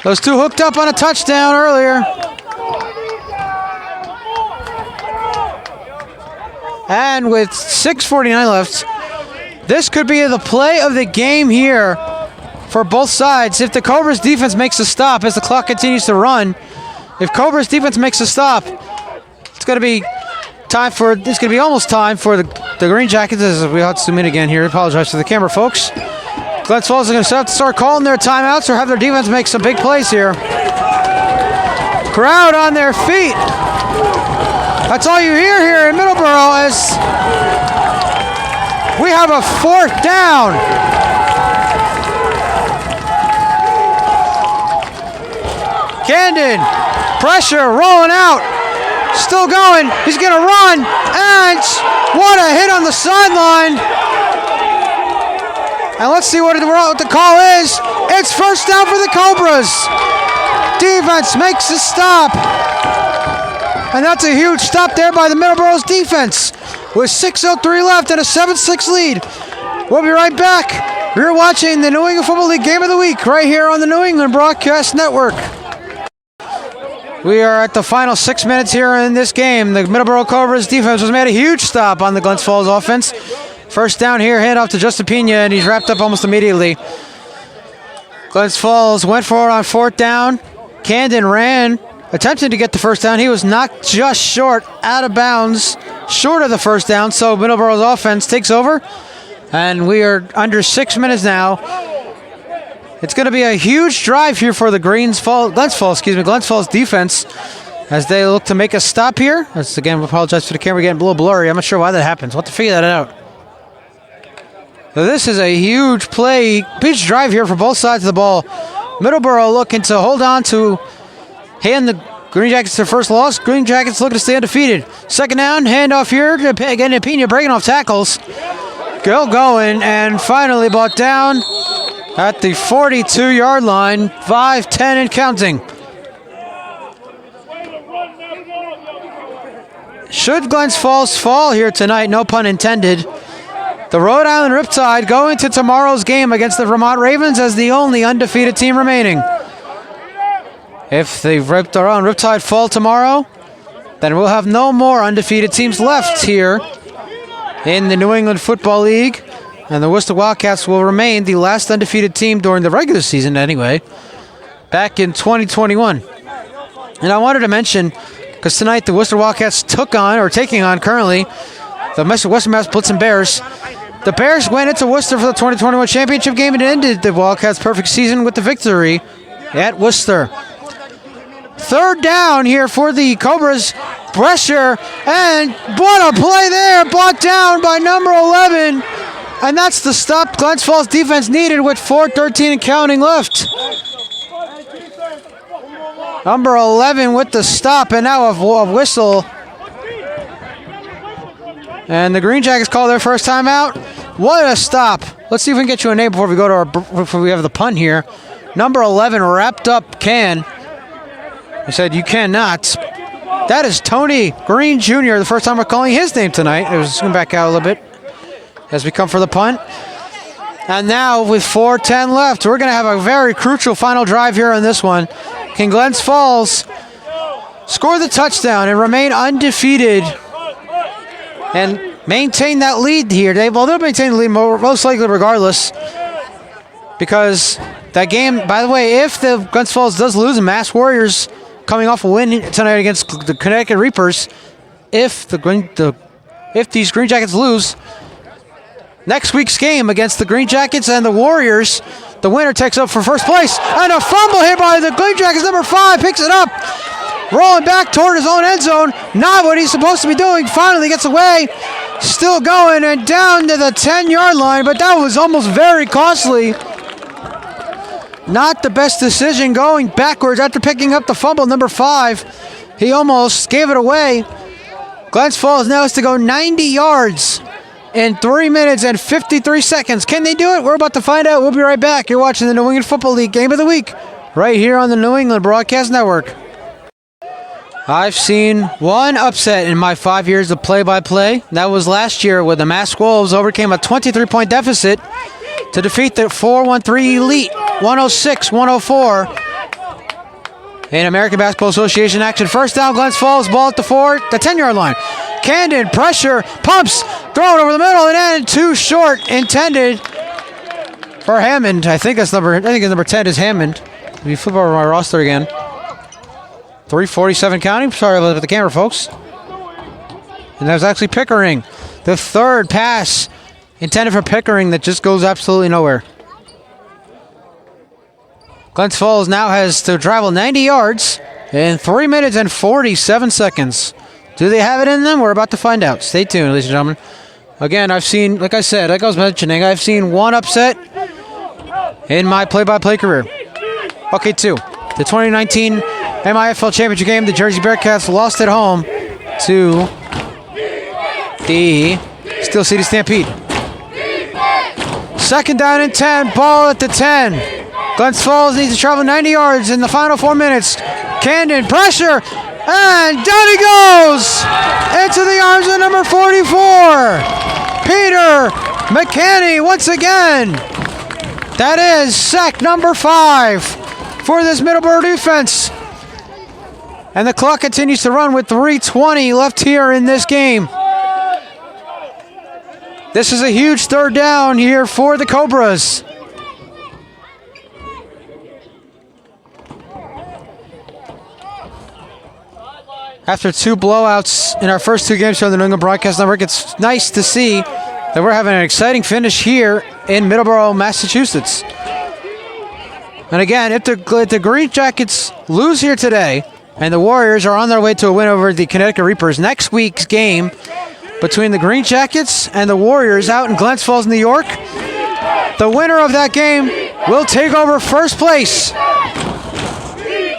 Those two hooked up on a touchdown earlier. And with 6:49 left, this could be the play of the game here for both sides. If the Cobras defense makes a stop as the clock continues to run, if Cobras defense makes a stop, it's going to be almost time for the Greenjackets, as we have to zoom in again here. I apologize to the camera, folks. Glens Falls is going to have to start calling their timeouts or have their defense make some big plays here. Crowd on their feet. That's all you hear here in Middleboro as we have a 4th down. Camden, pressure, rolling out. Still going. He's going to run. And what a hit on the sideline. And let's see what the call is. It's 1st down for the Cobras. Defense makes a stop. And that's a huge stop there by the Middleboro's defense with 6:03 left and a 7-6 lead. We'll be right back. You're watching the New England Football League Game of the Week right here on the New England Broadcast Network. We are at the final 6 minutes here in this game. The Middleboro Cobras defense has made a huge stop on the Glens Falls offense. 1st down here, hand off to Justin Pena, and he's wrapped up almost immediately. Glens Falls went for it on 4th down. Camden ran, attempting to get the 1st down. He was knocked just short, out of bounds, short of the 1st down, so Middleboro's offense takes over, and we are under 6 minutes now. It's going to be a huge drive here for the Glens Falls defense as they look to make a stop here. Again, we apologize for the camera getting a little blurry. I'm not sure why that happens. We'll have to figure that out. So this is a huge play, huge drive here for both sides of the ball. Middleboro looking to hold on to hand the Greenjackets their first loss. Greenjackets looking to stay undefeated. 2nd down, handoff here. Again, Pena breaking off tackles. Going, and finally brought down at the 42-yard line, 5-10 and counting. Should Glens Falls fall here tonight, no pun intended, the Rhode Island Riptide go into tomorrow's game against the Vermont Ravens as the only undefeated team remaining. If the Rhode Island Riptide fall tomorrow, then we'll have no more undefeated teams left here in the New England Football League. And the Worcester Wildcats will remain the last undefeated team during the regular season anyway, back in 2021. And I wanted to mention, because tonight the Worcester Wildcats taking on currently the Western Mass Blitzen Bears. The Bears went into Worcester for the 2021 championship game and ended the Wildcats' perfect season with the victory at Worcester. 3rd down here for the Cobras. Pressure, and what a play there, brought down by number 11. And that's the stop Glens Falls defense needed with 4:13 and counting left. Number 11 with the stop, and now a whistle. And the Greenjackets call their first timeout. What a stop. Let's see if we can get you a name before we have the punt here. Number 11 wrapped up Can. He said, you cannot. That is Tony Green Jr., the first time we're calling his name tonight. It was zoom back out a little bit as we come for the punt. And now with 4:10 left, we're going to have a very crucial final drive here on this one. Can Glens Falls score the touchdown and remain undefeated and maintain that lead here? They'll maintain the lead most likely regardless, because that game, by the way, if the Glens Falls does lose, and Mass Warriors coming off a win tonight against the Connecticut Reapers, if these Greenjackets lose, next week's game against the Greenjackets and the Warriors, the winner takes up for first place. And a fumble here by the Greenjackets, number 5, picks it up. Rolling back toward his own end zone. Not what he's supposed to be doing. Finally gets away. Still going and down to the 10-yard line, but that was almost very costly. Not the best decision going backwards after picking up the fumble, number 5. He almost gave it away. Glens Falls now has to go 90 yards in 3 minutes and 53 seconds. Can they do it? We're about to find out. We'll be right back. You're watching the New England Football League Game of the Week right here on the New England Broadcast Network. I've seen one upset in my 5 years of play-by-play. That was last year when the Mass Wolves overcame a 23-point deficit to defeat the 4-1-3 Elite 106-104 in American Basketball Association action. First down, Glens Falls, ball at the 10-yard line. Camden, pressure, pumps, throw it over the middle, and then too short, intended For Hammond, I think it's number 10 is Hammond. Let me flip over my roster again. 3:47 counting. Sorry about the camera, folks. And that was actually Pickering. The third pass intended for Pickering that just goes absolutely nowhere. Glens Falls now has to travel 90 yards in 3 minutes and 47 seconds. Do they have it in them? We're about to find out. Stay tuned, ladies and gentlemen. Again, I've seen, like I was mentioning, I've seen one upset in my play-by-play career. Okay, two. The 2019 MIFL Championship game, the Jersey Bearcats lost at home to the Steel City Stampede. Second down and 10, ball at the 10. Glens Falls needs to travel 90 yards in the final 4 minutes. Camden, pressure, and down he goes! Into the arms of number 44, Peter McCanney once again. That is sack number 5 for this Middleboro defense. And the clock continues to run with 3:20 left here in this game. This is a huge third down here for the Cobras. After 2 blowouts in our first 2 games from the New England Broadcast Network, it's nice to see that we're having an exciting finish here in Middleboro, Massachusetts. And again, if the Greenjackets lose here today, and the Warriors are on their way to a win over the Connecticut Reapers, next week's game between the Greenjackets and the Warriors out in Glens Falls, New York, the winner of that game will take over first place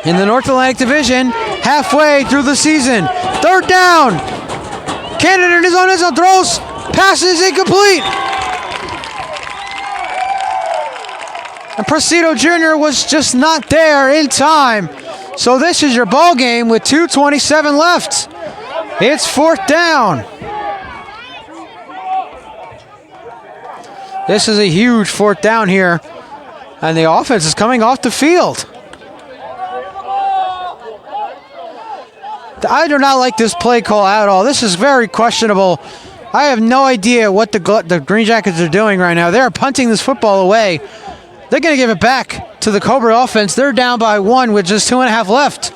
in the North Atlantic Division halfway through the season. Third down. Cannon in his own end zone throws. Passes incomplete. And Presido Jr. was just not there in time. So this is your ball game with 2:27 left. It's 4th down. This is a huge 4th down here. And the offense is coming off the field. I do not like this play call at all. This is very questionable. I have no idea what the Greenjackets are doing right now. They're punting this football away. They're going to give it back to the Cobra offense. They're down by 1 with just 2.5 left.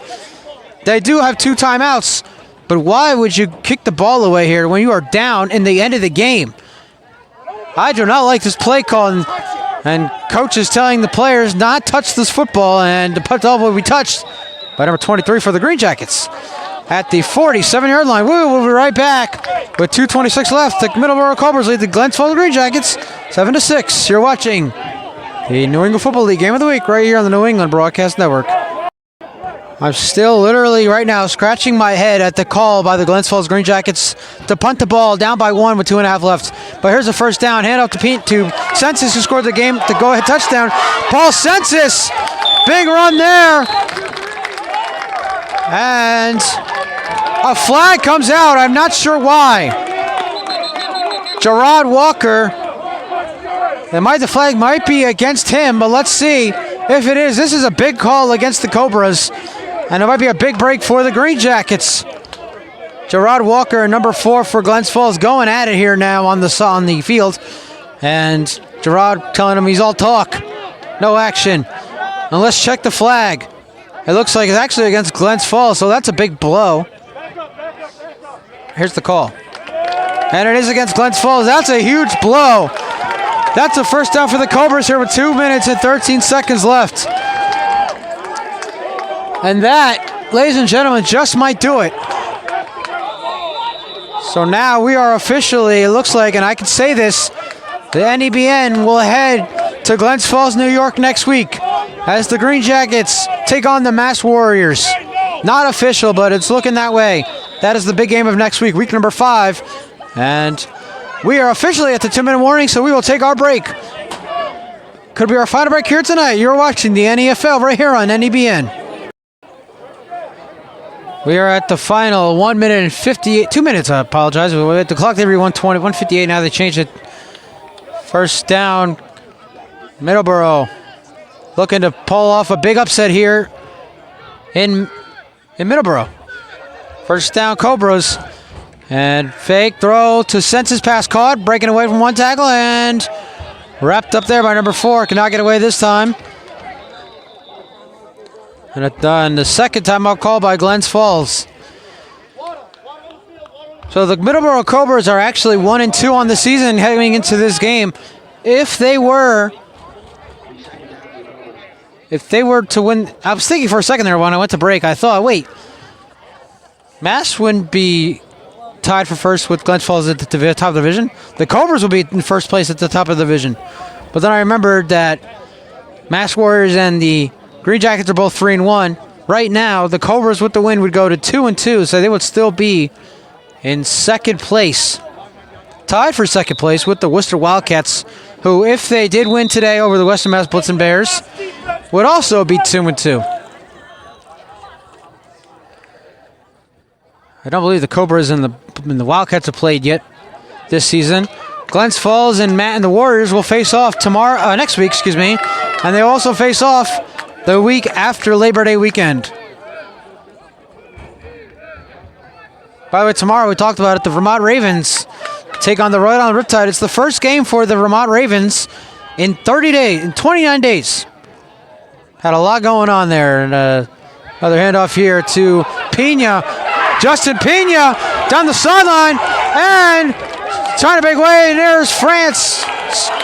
They do have 2 timeouts, but why would you kick the ball away here when you are down in the end of the game? I do not like this play call, and coach is telling the players not touch this football, and the football will be touched by number 23 for the Greenjackets at the 47-yard line. We'll be right back with 2:26 left. The Middleboro Cobras lead the Glens Falls Greenjackets 7-6. You're watching the New England Football League Game of the Week right here on the New England Broadcast Network. I'm still literally right now scratching my head at the call by the Glens Falls Greenjackets to punt the ball down by 1 with 2.5 left. But here's a first down. Hand off to Census, who scored the game, the go-ahead touchdown. Paul Census, big run there. And a flag comes out. I'm not sure why. Gerard Walker. The flag might be against him, but let's see if it is. This is a big call against the Cobras, and it might be a big break for the Greenjackets. Gerard Walker, number 4 for Glens Falls, going at it here now on the field, and Gerard telling him he's all talk, no action. And let's check the flag. It looks like it's actually against Glens Falls, so that's a big blow. Here's the call. And it is against Glens Falls. That's a huge blow. That's a first down for the Cobras here with 2 minutes and 13 seconds left. And that, ladies and gentlemen, just might do it. So now we are officially, it looks like, and I can say this, the NEBN will head to Glens Falls, New York next week as the Greenjackets take on the Mass Warriors. Not official, but it's looking that way. That is the big game of next week, week number 5. And we are officially at the 2-minute warning, so we will take our break. Could be our final break here tonight. You're watching the NEFL right here on NEBN. We are at the final 1 minute and 58, 2 minutes, I apologize. We had the clock every 120, 158, now they changed it. First down, Middleboro looking to pull off a big upset here in Middleboro. First down, Cobras. And fake throw to Census, pass caught, breaking away from one tackle, and Wrapped up there by number 4. Cannot get away this time. And the second timeout call by Glens Falls. So the Middleboro Cobras are actually 1-2 on the season heading into this game. If they were to win, I was thinking for a second there when I went to break, I thought, wait, Mass wouldn't be tied for first with Glens Falls at the top of the division. The Cobras will be in first place at the top of the division. But then I remembered that Mass Warriors and the Greenjackets are both 3-1. Right now, the Cobras with the win would go to 2-2, so they would still be in second place. Tied for second place with the Worcester Wildcats, who, if they did win today over the Western Mass Blitzen Bears, would also be 2-2. I don't believe the Cobras and the Wildcats have played yet this season. Glens Falls and Matt and the Warriors will face off next week, and they also face off the week after Labor Day weekend. By the way, tomorrow, we talked about it, the Vermont Ravens take on the Rhode Island Riptide. It's the first game for the Vermont Ravens in 29 days. Had a lot going on there. And another handoff here to Pena. Justin Pena down the sideline and trying to make way. And there's France,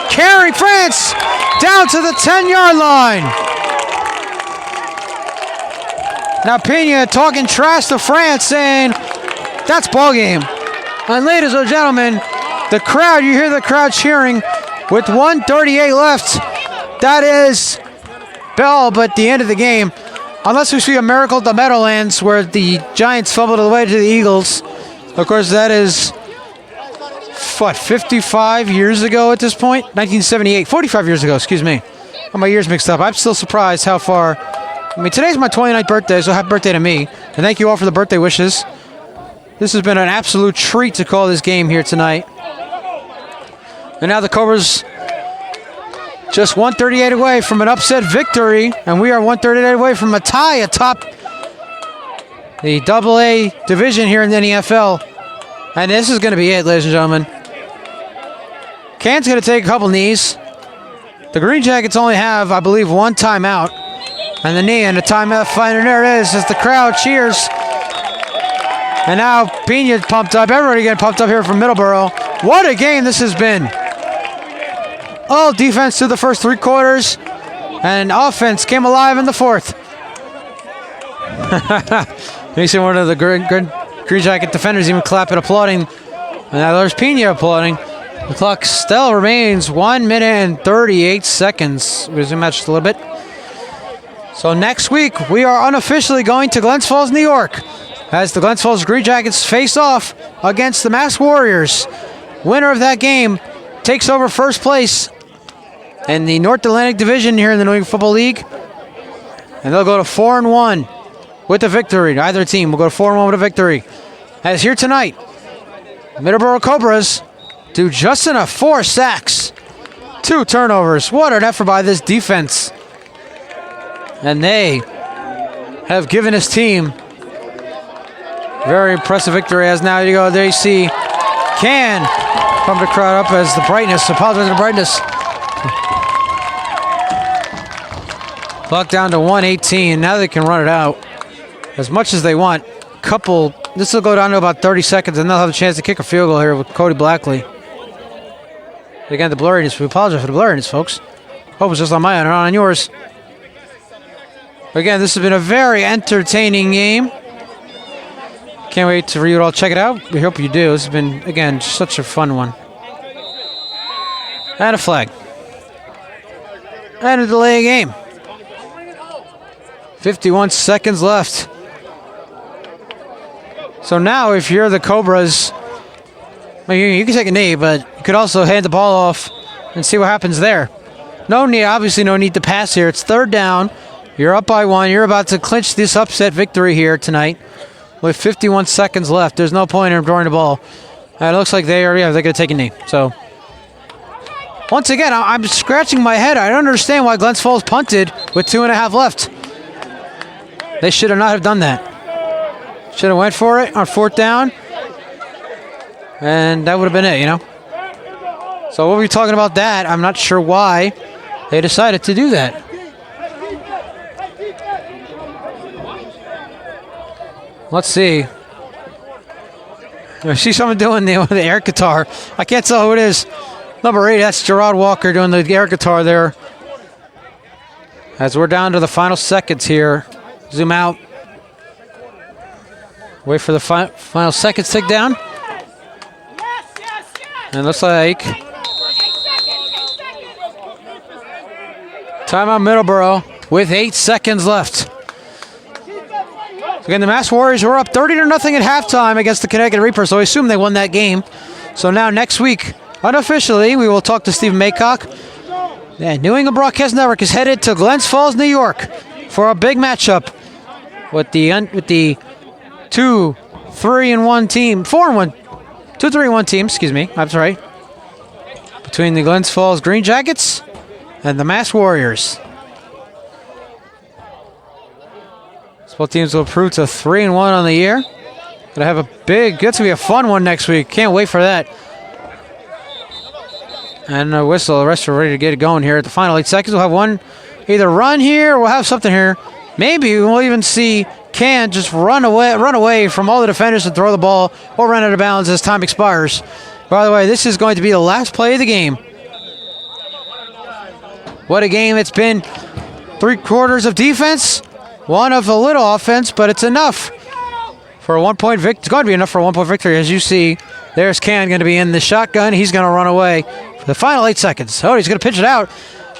carrying France down to the 10-yard line. Now Pena talking trash to France, saying that's ball game. And ladies and gentlemen, the crowd, you hear the crowd cheering with 1:38 left. That is bell, but the end of the game. Unless we see a miracle at the Meadowlands where the Giants fumbled away to the Eagles. Of course, that is, 55 years ago at this point? 1978, 45 years ago, excuse me. Got my years mixed up. I'm still surprised how far. Today's my 29th birthday, so happy birthday to me. And thank you all for the birthday wishes. This has been an absolute treat to call this game here tonight. And now the Cobras just 138 away from an upset victory, and we are 138 away from a tie atop the AA division here in the NFL. And this is going to be it, ladies and gentlemen. Can's going to take a couple knees. The Greenjackets only have, I believe, one timeout. And the knee and the timeout fighter, there it is, as the crowd cheers. And now Pena pumped up. Everybody getting pumped up here from Middleboro. What a game this has been. All defense through the first 3 quarters. And offense came alive in the fourth. You see one of the Green Jacket defenders even clapping, applauding. And now there's Pena applauding. The clock still remains 1 minute and 38 seconds. We'll zoom out just a little bit. So next week, we are unofficially going to Glens Falls, New York, as the Glens Falls Green Jackets face off against the Mass Warriors. Winner of that game takes over first place in the North Atlantic Division here in the New England Football League. And they'll go to 4-1 with a victory. Either team will go to 4-1 with a victory. As here tonight, Middleboro Cobras do just enough 4 sacks, 2 turnovers. What an effort by this defense. And they have given his team very impressive victory. As now you go, there you see Can pump the crowd up as the brightness, apologize for the brightness. Clock down to 1:18. Now they can run it out as much as they want. This will go down to about 30 seconds, and they'll have a chance to kick a field goal here with Cody Blackley. Again, the blurriness. We apologize for the blurriness, folks. Hope it's just on my end, not on yours. Again, this has been a very entertaining game. Can't wait to read it all. Check it out. We hope you do. This has been, again, such a fun one. And a flag. And a delay game. 51 seconds left. So now, if you're the Cobras, you can take a knee, but you could also hand the ball off and see what happens there. Obviously no need to pass here. It's 3rd down. You're up by 1. You're about to clinch this upset victory here tonight with 51 seconds left. There's no point in throwing the ball. And it looks like they're going to take a knee. So, once again, I'm scratching my head. I don't understand why Glens Falls punted with 2.5 left. They should have not have done that. Should have went for it on 4th down. And that would have been it, So we'll be talking about that. I'm not sure why they decided to do that. Let's see. I see someone doing the air guitar. I can't tell who it is. Number 8, that's Gerard Walker doing the air guitar there. As we're down to the final seconds here. Zoom out. Wait for the final seconds tick down. And it looks like timeout Middleboro with 8 seconds left. Again, the Mass Warriors were up 30-0 at halftime against the Connecticut Reapers, so I assume they won that game. So now next week, unofficially, we will talk to Stephen Maycock. The New England Broadcast Network is headed to Glens Falls, New York for a big matchup with the 2-3-1 team, 4-1, 2-3-1 team, excuse me, that's right, between the Glens Falls Greenjackets and the Mass Warriors. Both teams will improve to 3-1 on the year. Gonna have a big, it's gonna be a fun one next week. Can't wait for that. And a whistle, the rest are ready to get it going here at the final 8 seconds. We'll have one either run here or we'll have something here. Maybe we'll even see Can just run away from all the defenders and throw the ball or run out of bounds as time expires. By the way, this is going to be the last play of the game. What a game it's been. 3/4 of defense, one of a little offense, but it's enough for a 1-point victory. It's going to be enough for a 1-point victory. As you see, there's Can going to be in the shotgun. He's going to run away for the final 8 seconds. Oh, he's going to pitch it out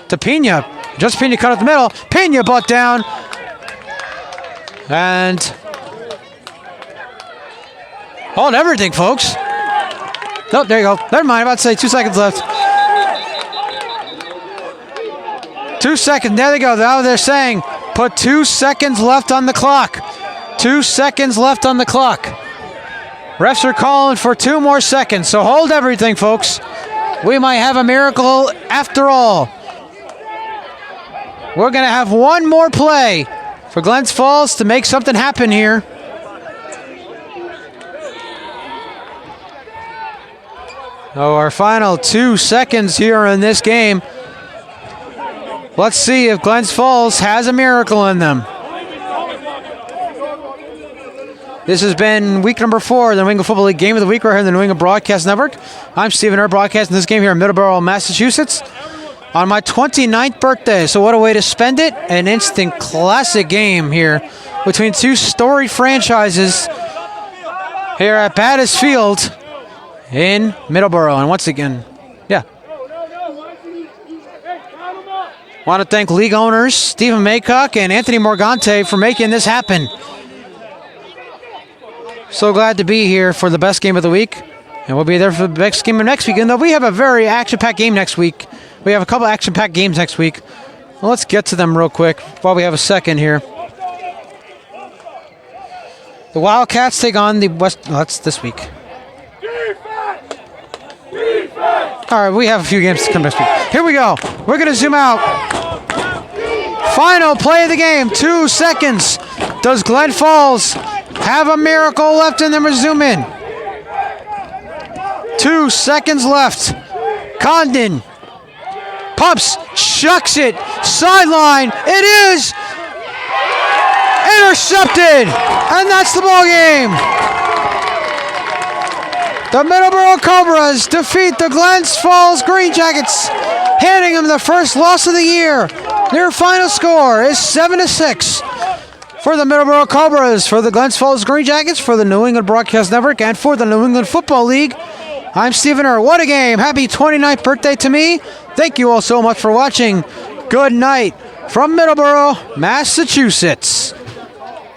to Pena. Just Pena cut up the middle. Pena butt down. And hold everything, folks. Oh, there you go. Never mind. I'm about to say 2 seconds left. 2 seconds. There they go. Now they're saying put 2 seconds left on the clock. 2 seconds left on the clock. Refs are calling for 2 more seconds, so hold everything, folks. We might have a miracle after all. We're going to have one more play for Glens Falls to make something happen here. Oh, our final 2 seconds here in this game. Let's see if Glens Falls has a miracle in them. This has been week number 4 of the New England Football League Game of the Week right here on the New England Broadcast Network. I'm Stephen Erb, broadcasting this game here in Middleboro, Massachusetts on my 29th birthday. So what a way to spend it. An instant classic game here between 2 storied franchises here at Battis Field in Middleboro. And once again, want to thank league owners Stephen Maycock and Anthony Morgante for making this happen. So glad to be here for the best game of the week. And we'll be there for the next game of next week. And though we have a very action-packed game next week, we have a couple action-packed games next week. Well, let's get to them real quick while we have a second here. The Wildcats take on the West... Oh, that's this week. All right, we have a few games to come next week. Here we go. We're going to zoom out. Final play of the game. 2 seconds. Does Glen Falls have a miracle left in them or zoom in? 2 seconds left. Condon pumps, chucks it, sideline. It is intercepted, and that's the ball game. The Middleboro Cobras defeat the Glens Falls Greenjackets, handing them the first loss of the year. Their final score is 7-6. For the Middleboro Cobras, for the Glens Falls Greenjackets, for the New England Broadcast Network, and for the New England Football League, I'm Stephen Erb. What a game. Happy 29th birthday to me. Thank you all so much for watching. Good night from Middleboro, Massachusetts.